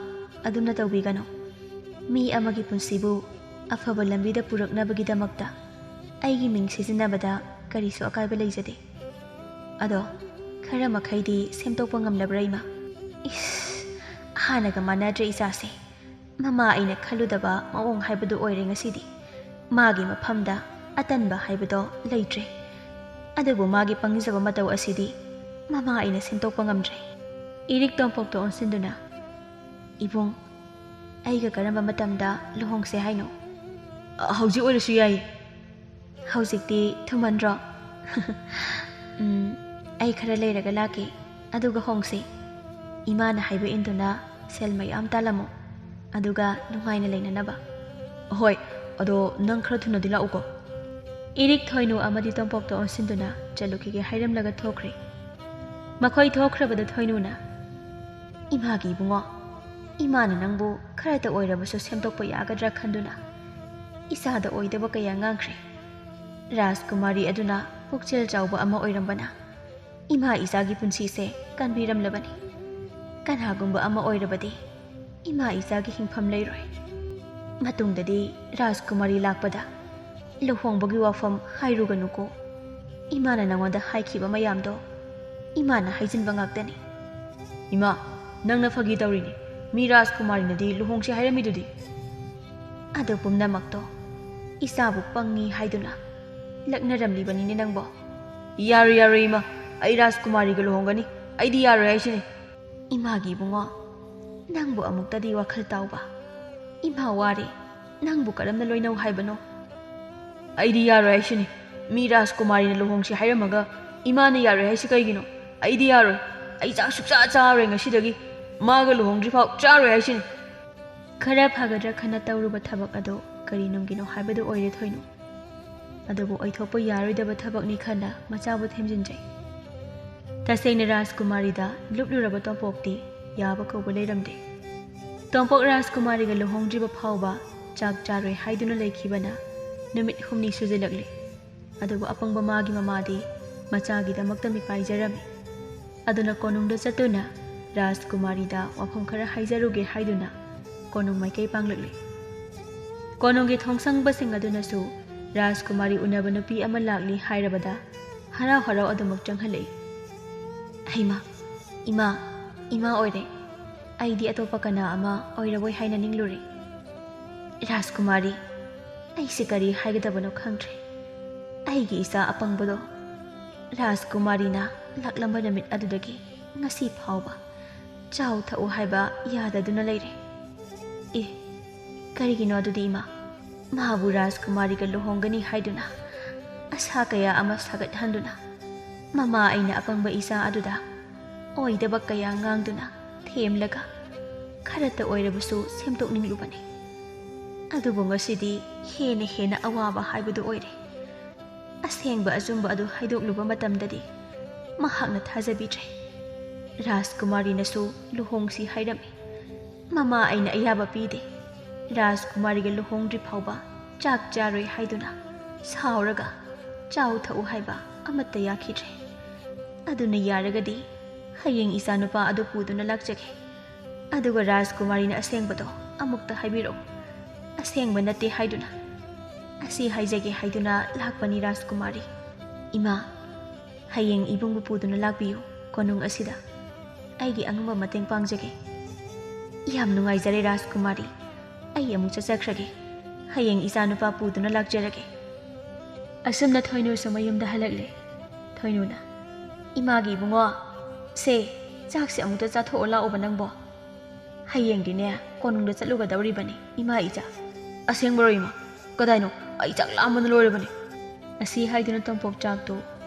ꯑꯗꯨꯝꯅ ꯇꯧꯕꯤꯒꯅꯨ꯫ ꯃꯤ ꯑꯃꯒꯤ ꯄꯨꯟꯁꯤꯕꯨ ꯑꯐꯕ ꯂꯝꯕꯤꯗ ꯄꯨꯔꯛꯅꯕꯒꯤꯗꯃꯛꯇ ꯑꯩꯒꯤ ꯃꯤꯡ ꯁꯤꯖꯤꯟꯅꯕꯗ ꯀꯔꯤꯁꯨ ꯑꯀꯥꯏꯕ ꯂꯩꯖꯗꯦ꯫ ꯑꯗꯣ ꯈꯔ ꯃꯈꯩꯗꯤ ꯁꯦꯝꯗꯣꯛꯄ ꯉꯝꯂꯕ꯭ꯔꯥ ꯏꯃꯥ? ꯍꯥꯟꯅꯒ ꯃꯥꯟꯅꯗ꯭ꯔꯦ ꯏꯆꯥꯁꯦ꯫ ꯃꯃꯥ ꯑꯩꯅ ꯈꯜꯂꯨꯗꯕ ꯃꯑꯣꯡ ꯍꯥꯏꯕꯗꯨ ꯑꯣꯏꯔꯦ ꯉꯁꯤꯗꯤ꯫ ꯃꯥꯒꯤ ꯃꯐꯝꯗ ꯑꯇꯟꯕ ꯍꯥꯏꯕꯗꯣ ꯂꯩꯇ꯭ꯔꯦ꯫ ꯑꯗꯨꯕꯨ ꯃꯥꯒꯤ ꯄꯪꯖꯕ ꯃꯇꯧ ꯑꯁꯤꯗꯤ ꯃꯃꯥ ꯑꯩꯅ ꯁꯦꯝꯗꯣꯛꯄ ꯉꯝꯗ꯭ꯔꯦ꯫ ꯏꯔꯤꯛ ꯇꯣꯝꯄꯣꯛꯇ ꯑꯣꯟꯁꯤꯟꯗꯨꯅ, ꯏꯕꯨꯡ, ꯑꯩꯒ ꯀꯔꯝꯕ ꯃꯇꯝꯗ ꯂꯨꯍꯣꯡꯁꯦ ꯍꯥꯏꯅꯣ? ꯍꯧꯖꯤꯛ ꯑꯣꯏꯔꯁꯨ ꯌꯥꯏꯌꯦ꯫ ꯍꯧꯖꯤꯛꯇꯤ ꯊꯨꯃꯟꯗ꯭ꯔꯣ? ꯑꯩ ꯈꯔ ꯂꯩꯔꯒ ꯂꯥꯛꯀꯦ, ꯑꯗꯨꯒ ꯍꯣꯡꯁꯦ꯫ ꯏꯃꯥꯅ ꯍꯥꯏꯕ ꯏꯟꯗꯨꯅ ꯁꯦꯜ ꯃꯌꯥꯝ ꯇꯥꯜꯂꯝꯃꯣ, ꯑꯗꯨꯒ ꯅꯨꯡꯉꯥꯏꯅ ꯂꯩꯅꯅꯕ꯫ ꯍꯣꯏ, ꯑꯗꯣ ꯅꯪ ꯈꯔ ꯊꯨꯅꯗꯤ ꯂꯥꯛꯎꯀꯣ꯫ ꯏꯔꯤꯛ, ꯊꯣꯏꯅꯨ ꯑꯃꯗꯤ ꯇꯣꯝꯄꯣꯛꯇ ꯑꯣꯟꯁꯤꯟꯗꯨꯅ ꯆꯠꯂꯨꯈꯤꯒꯦ ꯍꯥꯏꯔꯝꯂꯒ ꯊꯣꯛꯈ꯭ꯔꯦ꯫ ꯃꯈꯣꯏ ꯊꯣꯛꯈ꯭ꯔꯕꯗ ꯊꯣꯏꯅꯨꯅ, ꯏꯃꯥꯒꯤ ꯏꯕꯨꯡꯉꯣ, ꯏꯃꯥꯅ ꯅꯪꯕꯨ ꯈꯔꯇ ꯑꯣꯏꯔꯕꯁꯨ ꯁꯦꯝꯗꯣꯛꯄ ꯌꯥꯒꯗ꯭ꯔꯥ ꯈꯟꯗꯨꯅ ꯏꯆꯥꯗ ꯑꯣꯏꯗꯕ ꯀꯌꯥ ꯉꯥꯡꯈ꯭ꯔꯦ꯫ ꯔꯥꯖꯀꯨꯃꯥꯔꯤ ꯑꯗꯨꯅ ꯄꯨꯛꯆꯦꯜ ꯆꯥꯎꯕ ꯑꯃ ꯑꯣꯏꯔꯝꯕꯅ ꯏꯃꯥ ꯏꯆꯥꯒꯤ ꯄꯨꯟꯁꯤꯁꯦ ꯀꯟꯕꯤꯔꯝꯂꯕꯅꯤ꯫ ꯀꯅꯥꯒꯨꯝꯕ ꯑꯃ ꯑꯣꯏꯔꯕꯗꯤ ꯏꯃꯥ ꯏꯆꯥꯒꯤ ꯍꯤꯡꯐꯝ ꯂꯩꯔꯣꯏ꯫ ꯃꯇꯨꯡꯗꯗꯤ ꯔꯥꯖꯀꯨꯃꯥꯔꯤ ꯂꯥꯛꯄꯗ ꯂꯨꯍꯣꯡꯕꯒꯤ ꯋꯥꯐꯝ ꯍꯥꯏꯔꯨꯒꯅꯨꯀꯣ꯫ ꯏꯃꯥꯅ ꯅꯉꯣꯟꯗ ꯍꯥꯏꯈꯤꯕ ꯃꯌꯥꯝꯗꯣ ꯏꯃꯥꯅ ꯍꯥꯏꯖꯤꯟꯕ ꯉꯥꯛꯇꯅꯤ꯫ ꯏꯃꯥ, ꯅꯪꯅ ꯐꯥꯒꯤ ꯇꯧꯔꯤꯅꯤ꯫ ꯃꯤ ꯔꯥꯖꯀꯨꯃꯥꯔꯤꯅꯗꯤ ꯂꯨꯍꯣꯡꯁꯦ ꯍꯥꯏꯔꯝꯃꯤꯗꯨꯗꯤ꯫ ꯑꯗꯨ ꯄꯨꯝꯅꯃꯛꯇꯣ ꯏꯆꯥꯕꯨ ꯄꯪꯉꯤ ꯍꯥꯏꯗꯨꯅ ꯂꯛꯅꯔꯝꯂꯤꯕꯅꯤꯅꯦ ꯅꯪꯕꯣ꯫ ꯌꯥꯔꯣꯏ ꯏꯃꯥ, ꯑꯩ ꯔꯥꯖꯀꯨꯃꯥꯔꯤꯒ ꯂꯨꯍꯣꯡꯒꯅꯤ꯫ ꯑꯩꯗꯤ ꯌꯥꯔꯣꯏ ꯍꯥꯏꯁꯤꯅꯤ꯫ ꯏꯃꯥꯒꯤ ꯏꯕꯨꯡꯉꯣ, ꯅꯪꯕꯨ ꯑꯃꯨꯛꯇꯗꯤ ꯋꯥꯈꯜ ꯇꯥꯎꯕ꯫ ꯏꯃꯥ ꯋꯥꯔꯦ, ꯅꯪꯕꯨ ꯀꯔꯝꯅ ꯂꯣꯏꯅꯧ ꯍꯥꯏꯕꯅꯣ? ꯑꯩꯗꯤ ꯌꯥꯔꯣꯏ ꯍꯥꯏꯁꯤꯅꯤ꯫ ꯃꯤ ꯔꯥꯖꯀꯨꯃꯥꯔꯤꯅ ꯂꯨꯍꯣꯡꯁꯦ ꯍꯥꯏꯔꯝꯃꯒ ꯏꯃꯥꯅ ꯌꯥꯔꯣꯏ ꯍꯥꯏꯁꯤ ꯀꯩꯒꯤꯅꯣ? ꯑꯩꯗꯤ ꯌꯥꯔꯣꯏ꯫ ꯑꯩ ꯆꯥꯛ ꯁꯨꯛꯆꯥ ꯆꯥꯔꯣꯏ ꯉꯁꯤꯗꯒꯤ꯫ ꯃꯥꯒ ꯂꯨꯍꯣꯡꯗ꯭ꯔꯤꯐꯥꯎ ꯆꯥꯔꯣꯏ ꯍꯥꯏꯁꯤꯅꯤ꯫ ꯈꯔ ꯐꯒꯗ꯭ꯔꯥ ꯈꯟꯅ ꯇꯧꯔꯨꯕ ꯊꯕꯛ ꯑꯗꯣ ꯀꯔꯤ ꯅꯨꯡꯒꯤꯅꯣ ꯍꯥꯏꯕꯗꯨ ꯑꯣꯏꯔꯦ ꯊꯣꯏꯅꯨ꯫ ꯑꯗꯨꯕꯨ ꯑꯣꯏꯊꯣꯛꯄ ꯌꯥꯔꯣꯏꯗꯕ ꯊꯕꯛꯅꯤ ꯈꯟꯅ ꯃꯆꯥꯕꯨ ꯊꯦꯝꯖꯤꯟꯖꯩ꯫ ꯇꯁꯦꯡꯅ ꯔꯥꯖꯀꯨꯃꯥꯔꯤꯗ ꯂꯨꯞꯂꯨꯔꯕ ꯇꯣꯝꯄꯣꯛꯇꯤ ꯌꯥꯕ ꯀꯧꯕ ꯂꯩꯔꯝꯗꯦ꯫ ꯇꯣꯝꯄꯣꯛ ꯔꯥꯖꯀꯨꯃꯥꯔꯤꯒ ꯂꯨꯍꯣꯡꯗ꯭ꯔꯤꯕ ꯐꯥꯎꯕ ꯆꯥꯛ ꯆꯥꯔꯣꯏ ꯍꯥꯏꯗꯨꯅ ꯂꯩꯈꯤꯕꯅ ꯅꯨꯃꯤꯠ 6ꯅꯤ ꯁꯨꯖꯤꯜꯂꯛꯂꯤ꯫ ꯑꯗꯨꯕꯨ ꯑꯄꯪꯕ ꯃꯥꯒꯤ ꯃꯃꯥꯗꯤ ꯃꯆꯥꯒꯤꯗꯃꯛꯇ ꯃꯤꯄꯥꯏꯖꯔꯝꯃꯤ꯫ ꯑꯗꯨꯅ ꯀꯣꯅꯨꯡꯗ ꯆꯠꯇꯨꯅ ꯔꯥꯖꯀꯨꯃꯥꯔꯤꯗ ꯋꯥꯐꯝ ꯈꯔ ꯍꯥꯏꯖꯔꯨꯒꯦ ꯍꯥꯏꯗꯨꯅ ꯀꯣꯅꯨꯡ ꯃꯥꯏꯀꯩ ꯄꯥꯡꯂꯛꯂꯤ꯫ ꯀꯣꯅꯨꯡꯒꯤ ꯊꯣꯡꯁꯪꯕꯁꯤꯡ ꯑꯗꯨꯅꯁꯨ ꯔꯥꯖꯀꯨꯃꯥꯔꯤ ꯎꯅꯕ ꯅꯨꯄꯤ ꯑꯃ ꯂꯥꯛꯂꯤ ꯍꯥꯏꯔꯕꯗ ꯍꯔꯥꯎ ꯍꯔꯥꯎ ꯑꯗꯨꯃꯛ ꯆꯪꯍꯜꯂꯛꯏ꯫ ꯍꯩꯃꯥ, ꯏꯃꯥ ꯑꯣꯏꯔꯦ꯫ ꯑꯩꯗꯤ ꯑꯇꯣꯞꯄ ꯀꯅꯥ ꯑꯃ ꯑꯣꯏꯔꯕꯣꯏ ꯍꯥꯏꯅ ꯅꯤꯡꯂꯨꯔꯦ꯫ ꯔꯥꯖꯀꯨꯃꯥꯔꯤ, ꯑꯩꯁꯦ ꯀꯔꯤ ꯍꯥꯏꯒꯗꯕꯅꯣ ꯈꯪꯗ꯭ꯔꯦ꯫ ꯑꯩꯒꯤ ꯏꯆꯥ ꯑꯄꯪꯕꯗꯣ ꯔꯥꯖꯀꯨꯃꯥꯔꯤꯅ ꯂꯥꯛꯂꯝꯕ ꯅꯨꯃꯤꯠ ꯑꯗꯨꯗꯒꯤ ꯉꯁꯤ ꯐꯥꯎꯕ ꯆꯥꯎ ꯊꯛꯎ ꯍꯥꯏꯕ ꯌꯥꯗꯗꯨꯅ ꯂꯩꯔꯦ꯫ ꯀꯔꯤꯒꯤꯅꯣ ꯑꯗꯨꯗꯤ ꯏꯃꯥ? ꯃꯥꯕꯨ ꯔꯥꯖꯀꯨꯃꯥꯔꯤꯒ ꯂꯨꯍꯣꯡꯒꯅꯤ ꯍꯥꯏꯗꯨꯅ ꯑꯁꯥ ꯀꯌꯥ ꯑꯃ ꯁꯥꯒꯠꯍꯟꯗꯨꯅ ꯃꯃꯥ ꯑꯩꯅ ꯑꯄꯪꯕ ꯏꯆꯥ ꯑꯗꯨꯗ ꯑꯣꯏꯗꯕ ꯀꯌꯥ ꯉꯥꯡꯗꯨꯅ ꯊꯦꯝꯂꯒ ꯈꯔꯇ ꯑꯣꯏꯔꯕꯁꯨ ꯁꯦꯝꯗꯣꯛꯅꯤꯡꯂꯨꯕꯅꯤ꯫ ꯑꯗꯨꯕꯨ ꯉꯁꯤꯗꯤ ꯍꯦꯟꯅ ꯑꯋꯥꯕ ꯍꯥꯏꯕꯗꯨ ꯑꯣꯏꯔꯦ꯫ ꯑꯁꯦꯡꯕ ꯑꯆꯨꯝꯕ ꯑꯗꯨ ꯍꯥꯏꯗꯣꯛꯂꯨꯕ ꯃꯇꯝꯗꯗꯤ ꯃꯍꯥꯛꯅ ꯊꯥꯖꯕꯤꯗ꯭ꯔꯦ꯫ ꯔꯥꯖꯀꯨꯃꯥꯔꯤꯅꯁꯨ ꯂꯨꯍꯣꯡꯁꯤ ꯍꯥꯏꯔꯝꯃꯤ꯫ ꯃꯃꯥ ꯑꯩꯅ ꯑꯌꯥꯕ ꯄꯤꯗꯦ꯫ ꯔꯥꯖꯀꯨꯃꯥꯔꯤꯒ ꯂꯨꯍꯣꯡꯗ꯭ꯔꯤ ꯐꯥꯎꯕ ꯆꯥꯛ ꯆꯥꯔꯣꯏ ꯍꯥꯏꯗꯨꯅ ꯁꯥꯎꯔꯒ ꯆꯥꯎ ꯊꯛꯎ ꯍꯥꯏꯕ ꯑꯃꯠꯇ ꯌꯥꯈꯤꯗ꯭ꯔꯦ꯫ ꯑꯗꯨꯅ ꯌꯥꯔꯒꯗꯤ ꯍꯌꯦꯡ ꯏꯆꯥꯅꯨꯄꯥ ꯑꯗꯨ ꯄꯨꯗꯨꯅ ꯂꯥꯛꯆꯒꯦ꯫ ꯑꯗꯨꯒ ꯔꯥꯖꯀꯨꯃꯥꯔꯤꯅ ꯑꯁꯦꯡꯕꯗꯣ ꯑꯃꯨꯛꯇ ꯍꯥꯏꯕꯤꯔꯛꯎ ꯑꯁꯦꯡꯕ ꯅꯠꯇꯦ ꯍꯥꯏꯗꯨꯅ ꯑꯁꯤ ꯍꯥꯏꯖꯒꯦ ꯍꯥꯏꯗꯨꯅ ꯂꯥꯛꯄꯅꯤ ꯔꯥꯖꯀꯨꯃꯥꯔꯤ ꯏꯃꯥ ꯍꯌꯦꯡ ꯏꯕꯨꯡꯕꯨ ꯄꯨꯗꯨꯅ ꯂꯥꯛꯄꯤꯌꯨ ꯀꯣꯅꯨꯡ ꯑꯁꯤꯗ ꯑꯩꯒꯤ ꯑꯉꯝꯕ ꯃꯇꯦꯡ ꯄꯥꯡꯖꯒꯦ ꯌꯥꯝ ꯅꯨꯡꯉꯥꯏꯖꯔꯦ ꯔꯥꯖꯀꯨꯃꯥꯔꯤ ꯑꯩ ꯑꯃꯨꯛ ꯆꯠꯆꯈ꯭ꯔꯒꯦ ꯍꯌꯦꯡ ꯏꯆꯥꯅꯨꯄꯥ ꯄꯨꯗꯨꯅ ꯂꯥꯛꯆꯔꯒꯦ ꯑꯁꯨꯝꯅ ꯊꯣꯏꯅꯨꯁꯨ ꯃꯌꯨꯝꯗ ꯍꯜꯂꯛꯂꯦ ꯊꯣꯏꯅꯨꯅ ꯏꯃꯥꯒꯤ ꯏꯕꯨꯡꯉꯣ ꯁꯦ ꯆꯥꯛꯁꯦ ꯑꯃꯨꯛꯇ ꯆꯥꯊꯣꯛꯑ ꯂꯥꯛꯑꯣꯕ ꯅꯪꯕꯣ ꯍꯌꯦꯡꯗꯤꯅꯦ ꯀꯣꯅꯨꯡꯗ ꯆꯠꯂꯨꯒꯗꯧꯔꯤꯕꯅꯤ ꯏꯃꯥ ꯏꯆꯥ ꯑꯁꯦꯡꯕꯔꯣ ꯏꯃꯥ ꯀꯗꯥꯏꯅꯣ ꯑꯩ ꯆꯥꯛ ꯂꯥꯝꯕꯅ ꯂꯣꯏꯔꯕꯅꯤ ꯑꯁꯤ ꯍꯥꯏꯗꯨꯅ ꯇꯣꯝꯄꯣꯛ ꯆꯥꯛꯇꯨ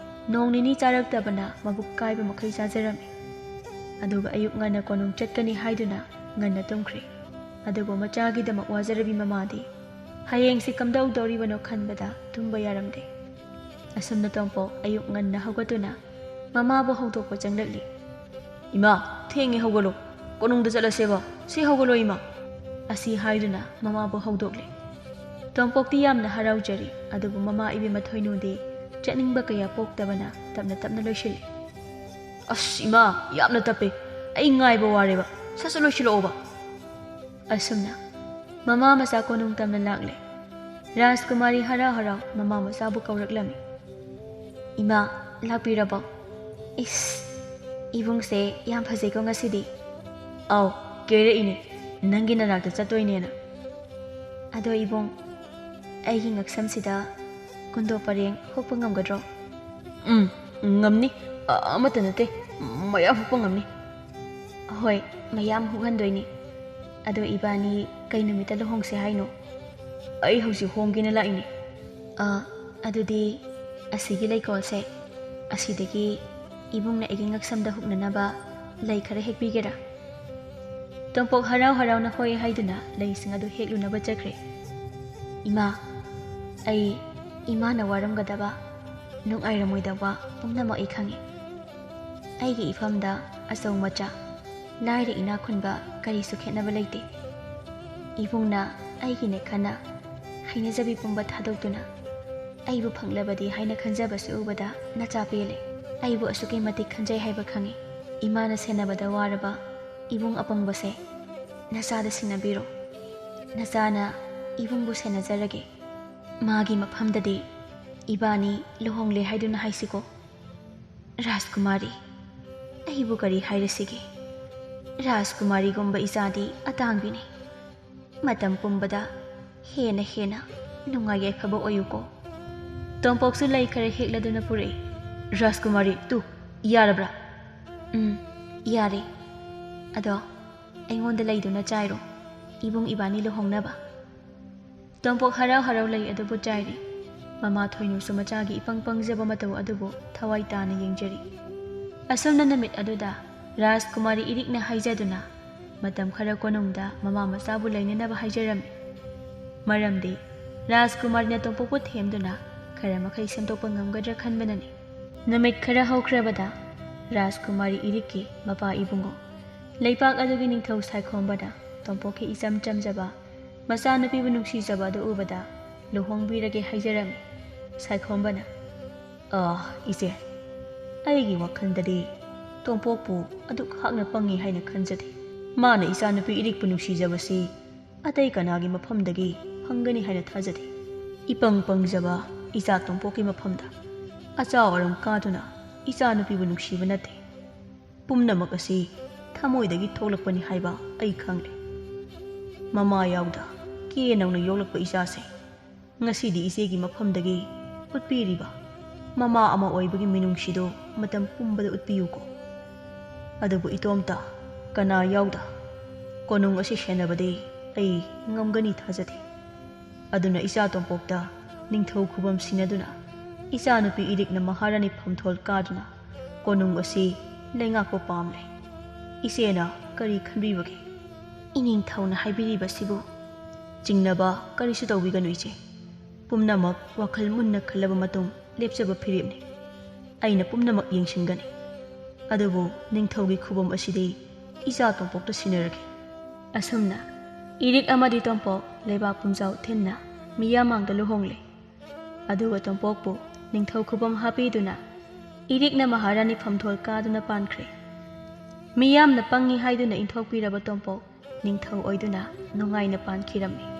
ꯅꯣꯡ ꯅꯤꯅꯤ ꯆꯥꯔꯛꯇꯕꯅ ꯃꯕꯨꯛ ꯀꯥꯏꯕ ꯃꯈꯩ ꯆꯥꯖꯔꯝꯃꯤ ꯑꯗꯨꯒ ꯑꯌꯨꯛ ꯉꯟꯅ ꯀꯣꯅꯨꯡ ꯆꯠꯀꯅꯤ ꯍꯥꯏꯗꯨꯅ ꯉꯟꯅ ꯇꯨꯝꯈ꯭ꯔꯦ ꯑꯗꯨꯕꯨ ꯃꯆꯥꯒꯤꯗꯃꯛ ꯋꯥꯖꯔꯕꯤ ꯃꯃꯥꯗꯤ ꯍꯌꯦꯡꯁꯤ ꯀꯝꯗꯧꯗꯧꯔꯤꯕꯅꯣ ꯈꯟꯕꯗ ꯇꯨꯝꯕ ꯌꯥꯔꯝꯗꯦ ꯑꯁꯨꯝꯅ ꯇꯣꯝꯄꯣꯛ ꯑꯌꯨꯛ ꯉꯟꯅ ꯍꯧꯒꯠꯇꯨꯅ ꯃꯃꯥꯕꯨ ꯍꯧꯗꯣꯛꯄ ꯆꯪꯂꯛꯂꯤ ꯏꯃꯥ ꯊꯦꯡꯉꯦ ꯍꯧꯒꯠꯂꯣ ꯀꯣꯅꯨꯡꯗ ꯆꯠꯂꯁꯦꯕ ꯁꯤ ꯍꯧꯒꯠꯂꯣ ꯏꯃꯥ ꯑꯁꯤ ꯍꯥꯏꯗꯨꯅ ꯃꯃꯥꯕꯨ ꯍꯧꯗꯣꯛꯂꯦ ꯇꯣꯝꯄꯣꯛꯇꯤ ꯌꯥꯝꯅ ꯍꯔꯥꯎꯖꯔꯤ ꯑꯗꯨꯕꯨ ꯃꯃꯥ ꯏꯕꯦꯝꯃ ꯊꯣꯏꯅꯨꯗꯤ ꯆꯠꯅꯤꯡꯕ ꯀꯌꯥ ꯄꯣꯛꯇꯕꯅ ꯇꯞꯅ ꯇꯞꯅ ꯂꯣꯏꯁꯤꯜꯂꯤ ꯑꯁ ꯏꯃꯥ ꯌꯥꯝꯅ ꯇꯞꯄꯦ ꯑꯩ ꯉꯥꯏꯕ ꯋꯥꯔꯦꯕ ꯁꯠ ꯂꯣꯏꯁꯤꯜꯂꯛꯑꯣꯕ ꯑꯁꯨꯝꯅ ꯃꯃꯥ ꯃꯆꯥ ꯀꯣꯅꯨꯡ ꯇꯝꯅ ꯂꯥꯛꯂꯦ ꯔꯥꯖꯀꯨꯃꯥꯔꯤ ꯍꯔꯥꯎ ꯍꯔꯥꯎ ꯃꯃꯥ ꯃꯆꯥꯕꯨ ꯀꯧꯔꯛꯂꯝꯃꯤ ꯏꯃꯥ ꯂꯥꯛꯄꯤꯔꯕꯣ ꯏꯁ ꯏꯕꯨꯡꯁꯦ ꯌꯥꯝ ꯐꯖꯩꯀꯣ ꯉꯁꯤꯗꯤ ꯑꯥꯎ ꯀꯦꯔꯛꯏꯅꯦ ꯅꯪꯒꯤ ꯅꯅꯥꯛꯇ ꯆꯠꯇꯣꯏꯅꯦꯅ ꯑꯗꯣ ꯏꯕꯨꯡ ꯑꯩꯒꯤ ꯉꯛꯁꯝꯁꯤꯗ ꯀꯨꯟꯗꯣ ꯄꯔꯦꯡ ꯍꯨꯛꯄ ꯉꯝꯒꯗ꯭ꯔꯣ ꯉꯝꯅꯤ ꯑꯃꯠꯇ ꯅꯠꯇꯦ ꯃꯌꯥꯝ ꯍꯨꯛꯄ ꯉꯝꯅꯤ ꯍꯣꯏ ꯃꯌꯥꯝ ꯍꯨꯛꯍꯟꯗꯣꯏꯅꯤ ꯑꯗꯣ ꯏꯕꯥꯅꯤ ꯀꯩ ꯅꯨꯃꯤꯠꯇ ꯂꯨꯍꯣꯡꯁꯦ ꯍꯥꯏꯅꯣ ꯑꯩ ꯍꯧꯖꯤꯛ ꯍꯣꯡꯒꯦꯅ ꯂꯥꯛꯏꯅꯦ ꯑꯗꯨꯗꯤ ꯑꯁꯤꯒꯤ ꯂꯩꯀꯣꯜꯁꯦ ꯑꯁꯤꯗꯒꯤ ꯏꯕꯨꯡꯅ ꯑꯩꯒꯤ ꯉꯛꯁꯝꯗ ꯍꯨꯛꯅꯅꯕ ꯂꯩ ꯈꯔ ꯍꯦꯛꯄꯤꯒꯦꯔꯥ ꯇꯣꯝꯄꯣꯛ ꯍꯔꯥꯎ ꯍꯔꯥꯎꯅ ꯍꯣꯏ ꯍꯥꯏꯗꯨꯅ ꯂꯩꯁꯤꯡ ꯑꯗꯨ ꯍꯦꯛꯂꯨꯅꯕ ꯆꯠꯈ꯭ꯔꯦ ꯏꯃꯥ ꯑꯩ ꯏꯃꯥꯅ ꯋꯥꯔꯝꯒꯗꯕ ꯅꯨꯡꯉꯥꯏꯔꯝꯃꯣꯏꯗꯕ ꯄꯨꯝꯅꯃꯛ ꯑꯩ ꯈꯪꯉꯤ ꯑꯩꯒꯤ ꯏꯐꯝꯗ ꯑꯆꯧ ꯃꯆꯥ ꯂꯥꯏꯔ ꯏꯅꯥꯛ ꯈꯨꯟꯕ ꯀꯔꯤꯁꯨ ꯈꯦꯠꯅꯕ ꯂꯩꯇꯦ ꯏꯕꯨꯡꯅ ꯑꯩꯒꯤꯅꯦ ꯈꯟꯅ ꯍꯩꯅꯖꯕꯤ ꯄꯨꯝꯕ ꯊꯥꯗꯣꯛꯇꯨꯅ ꯑꯩꯕꯨ ꯐꯪꯂꯕꯗꯤ ꯍꯥꯏꯅ ꯈꯟꯖꯕꯁꯤ ꯎꯕꯗ ꯅꯆꯥ ꯄꯦꯜꯂꯦ ꯑꯩꯕꯨ ꯑꯁꯨꯛꯀꯤ ꯃꯇꯤꯛ ꯈꯟꯖꯩ ꯍꯥꯏꯕ ꯈꯪꯉꯤ ꯏꯃꯥꯅ ꯁꯦꯟꯅꯕꯗ ꯋꯥꯔꯕ ꯏꯕꯨꯡ ꯑꯄꯪꯕꯁꯦ ꯅꯆꯥꯗ ꯁꯤꯟꯅꯕꯤꯔꯣ ꯅꯆꯥꯅ ꯏꯕꯨꯡꯕꯨ ꯁꯦꯟꯅꯖꯔꯒꯦ ꯃꯥꯒꯤ ꯃꯐꯝꯗꯗꯤ ꯏꯕꯥꯅꯤ ꯂꯨꯍꯣꯡꯂꯦ ꯍꯥꯏꯗꯨꯅ ꯍꯥꯏꯁꯤꯀꯣ ꯔꯥꯖꯀꯨꯃꯥꯔꯤ ꯑꯩꯕꯨ ꯀꯔꯤ ꯍꯥꯏꯔꯁꯤꯒꯦ ꯔꯥꯖꯀꯨꯃꯥꯔꯤꯒꯨꯝꯕ ꯏꯆꯥꯗꯤ ꯑꯇꯥꯡꯕꯤꯅꯤ ꯃꯇꯝ ꯄꯨꯝꯕꯗ ꯍꯦꯟꯅ ꯅꯨꯡꯉꯥꯏ ꯌꯥꯏꯐꯕ ꯑꯣꯏꯌꯨꯀꯣ ꯇꯣꯝꯄꯣꯛꯁꯨ ꯂꯩ ꯈꯔ ꯍꯦꯛꯂꯗꯨꯅ ꯄꯨꯔꯛꯏ ꯔꯥꯖꯀꯨꯃꯥꯔꯤ ꯇꯨ ꯌꯥꯔꯕ꯭ꯔꯥ ꯌꯥꯔꯦ ꯑꯗꯣ ꯑꯩꯉꯣꯟꯗ ꯂꯩꯗꯨꯅ ꯆꯥꯏꯔꯣ ꯏꯕꯨꯡ ꯏꯕꯥꯅꯤ ꯂꯨꯍꯣꯡꯅꯕ ꯇꯣꯝꯄꯣꯛ ꯍꯔꯥꯎ ꯍꯔꯥꯎ ꯂꯩ ꯑꯗꯨꯕꯨ ꯆꯥꯏꯔꯤ ꯃꯃꯥ ꯊꯣꯏꯅꯨꯁꯨ ꯃꯆꯥꯒꯤ ꯏꯄꯪ ꯄꯪꯖꯕ ꯃꯇꯧ ꯑꯗꯨꯕꯨ ꯊꯋꯥꯏ ꯇꯥꯅ ꯌꯦꯡꯖꯔꯤ ꯑꯁꯨꯝꯅ ꯅꯨꯃꯤꯠ ꯑꯗꯨꯗ ꯔꯥꯖꯀꯨꯃꯥꯔꯤ ꯏꯔꯤꯛꯅ ꯍꯥꯏꯖꯗꯨꯅ ꯃꯇꯝ ꯈꯔ ꯀꯣꯅꯨꯡꯗ ꯃꯃꯥ ꯃꯆꯥꯕꯨ ꯂꯩꯅꯅꯕ ꯍꯥꯏꯖꯔꯝꯃꯤ ꯃꯔꯝꯗꯤ ꯔꯥꯖꯀꯨꯃꯥꯔꯤꯅ ꯇꯣꯝꯄꯣꯛꯄꯨ ꯊꯦꯝꯗꯨꯅ ꯈꯔ ꯃꯈꯩ ꯁꯦꯝꯗꯣꯛꯄ ꯉꯝꯒꯗ꯭ꯔꯥ ꯈꯟꯕꯅꯅꯤ ꯅꯨꯃꯤꯠ ꯈꯔ ꯍꯧꯈ꯭ꯔꯕꯗ ꯔꯥꯖꯀꯨꯃꯥꯔꯤ ꯏꯔꯤꯛꯀꯤ ꯃꯄꯥ ꯏꯕꯨꯡꯉꯣ ꯂꯩꯄꯥꯛ ꯑꯗꯨꯒꯤ ꯅꯤꯡꯊꯧ ꯁꯥꯏꯈꯣꯝꯕꯅ ꯇꯣꯝꯄꯣꯛꯀꯤ ꯏꯆꯝ ꯆꯝꯖꯕ ꯃꯆꯥꯅꯨꯄꯤꯕꯨ ꯅꯨꯡꯁꯤꯖꯕ ꯑꯗꯨ ꯎꯕꯗ ꯂꯨꯍꯣꯡꯕꯤꯔꯒꯦ ꯍꯥꯏꯖꯔꯝꯃꯤ ꯁꯥꯏꯈꯣꯝꯕꯅ ꯏꯆꯦ ꯑꯩꯒꯤ ꯋꯥꯈꯜꯗꯗꯤ ꯇꯣꯝꯄꯣꯛꯄꯨ ꯑꯗꯨꯛ ꯍꯥꯛꯅ ꯄꯪꯉꯤ ꯍꯥꯏꯅ ꯈꯟꯖꯗꯦ ꯃꯥꯅ ꯏꯆꯥꯅꯨꯄꯤ ꯏꯔꯤꯛꯄꯨ ꯅꯨꯡꯁꯤꯖꯕꯁꯤ ꯑꯇꯩ ꯀꯅꯥꯒꯤ ꯃꯐꯝꯗꯒꯤ ꯐꯪꯒꯅꯤ ꯍꯥꯏꯅ ꯊꯥꯖꯗꯦ ꯏꯄꯪ ꯄꯪꯖꯕ ꯏꯆꯥ ꯇꯣꯝꯄꯣꯛꯀꯤ ꯃꯐꯝꯗ ꯑꯆꯥꯎ ꯑꯔꯪ ꯀꯥꯗꯨꯅ ꯏꯆꯥꯅꯨꯄꯤꯕꯨ ꯅꯨꯡꯁꯤꯕ ꯅꯠꯇꯦ ꯄꯨꯝꯅꯃꯛ ꯑꯁꯤ ꯊꯃꯣꯏꯗꯒꯤ ꯊꯣꯛꯂꯛꯄꯅꯤ ꯍꯥꯏꯕ ꯑꯩ ꯈꯪꯂꯦ ꯃꯃꯥ ꯌꯥꯎꯗ ꯀꯦ ꯅꯧꯅ ꯌꯣꯛꯂꯛꯄ ꯏꯆꯥꯁꯦ ꯉꯁꯤꯗꯤ ꯏꯆꯦꯒꯤ ꯃꯐꯝꯗꯒꯤ ꯎꯠꯄꯤꯔꯤꯕ ꯃꯃꯥ ꯑꯃ ꯑꯣꯏꯕꯒꯤ ꯃꯤꯅꯨꯡꯁꯤꯗꯣ ꯃꯇꯝ ꯄꯨꯝꯕꯗ ꯎꯠꯄꯤꯌꯨꯀꯣ ꯑꯗꯨꯕꯨ ꯏꯇꯣꯝꯇ ꯀꯅꯥ ꯌꯥꯎꯗ ꯀꯣꯅꯨꯡ ꯑꯁꯤ ꯁꯦꯟꯅꯕꯗꯤ ꯑꯩ ꯉꯝꯒꯅꯤ ꯊꯥꯖꯗꯦ ꯑꯗꯨꯅ ꯏꯆꯥ ꯇꯣꯝꯄꯣꯛꯇ ꯅꯤꯡꯊꯧ ꯈꯨꯕꯝ ꯁꯤꯟꯅꯗꯨꯅ ꯏꯆꯥꯅꯨꯄꯤ ꯏꯔꯤꯛꯅ ꯃꯍꯥꯔꯥꯅꯤ ꯐꯝꯊꯣꯜ ꯀꯥꯗꯨꯅ ꯀꯣꯅꯨꯡ ꯑꯁꯤ ꯂꯩꯉꯥꯛꯄ ꯄꯥꯝꯂꯦ ꯏꯆꯦꯅ ꯀꯔꯤ ꯈꯟꯕꯤꯕꯒꯦ ꯏꯅꯤꯡꯊꯧꯅ ꯍꯥꯏꯕꯤꯔꯤꯕꯁꯤꯕꯨ ꯆꯤꯡꯅꯕ ꯀꯔꯤꯁꯨ ꯇꯧꯕꯤꯒꯅꯨ ꯏꯆꯦ ꯄꯨꯝꯅꯃꯛ ꯋꯥꯈꯜ ꯃꯨꯟꯅ ꯈꯜꯂꯕ ꯃꯇꯨꯡ ꯂꯦꯞꯆꯕ ꯐꯤꯔꯦꯞꯅꯤ ꯑꯩꯅ ꯄꯨꯝꯅꯃꯛ ꯌꯦꯡꯁꯤꯟꯒꯅꯤ ꯑꯗꯨꯕꯨ ꯅꯤꯡꯊꯧꯒꯤ ꯈꯨꯕꯝ ꯑꯁꯤꯗꯤ ꯏꯆꯥ ꯇꯣꯝꯄꯣꯛꯇ ꯁꯤꯟꯅꯔꯒꯦ ꯑꯁꯨꯝꯅ ꯏꯔꯤꯛ ꯑꯃꯗꯤ ꯇꯣꯝꯄꯣꯛ ꯂꯩꯕꯥꯛ ꯄꯨꯝꯖꯥꯎ ꯊꯤꯟꯅ ꯃꯤꯌꯥꯝꯃꯥꯡꯗ ꯂꯨꯍꯣꯡꯂꯦ ꯑꯗꯨꯒ ꯇꯣꯝꯄꯣꯛꯄꯨ ꯅꯤꯡꯊꯧ ꯈꯨꯕꯝ ꯍꯥꯞꯄꯤꯗꯨꯅ ꯏꯔꯤꯛꯅ ꯃꯍꯥꯔꯥꯅꯤ ꯐꯝꯊꯣꯜ ꯀꯥꯗꯨꯅ ꯄꯥꯟꯈ꯭ꯔꯦ ꯃꯤꯌꯥꯝꯅ ꯄꯪꯉꯤ ꯍꯥꯏꯗꯨꯅ ꯏꯟꯊꯣꯛꯄꯤꯔꯕ ꯇꯣꯝꯄꯣꯛ ꯅꯤꯡꯊꯧ ꯑꯣꯏꯗꯨꯅ ꯅꯨꯡꯉꯥꯏꯅ ꯄꯥꯟꯈꯤꯔꯝꯃꯤ꯫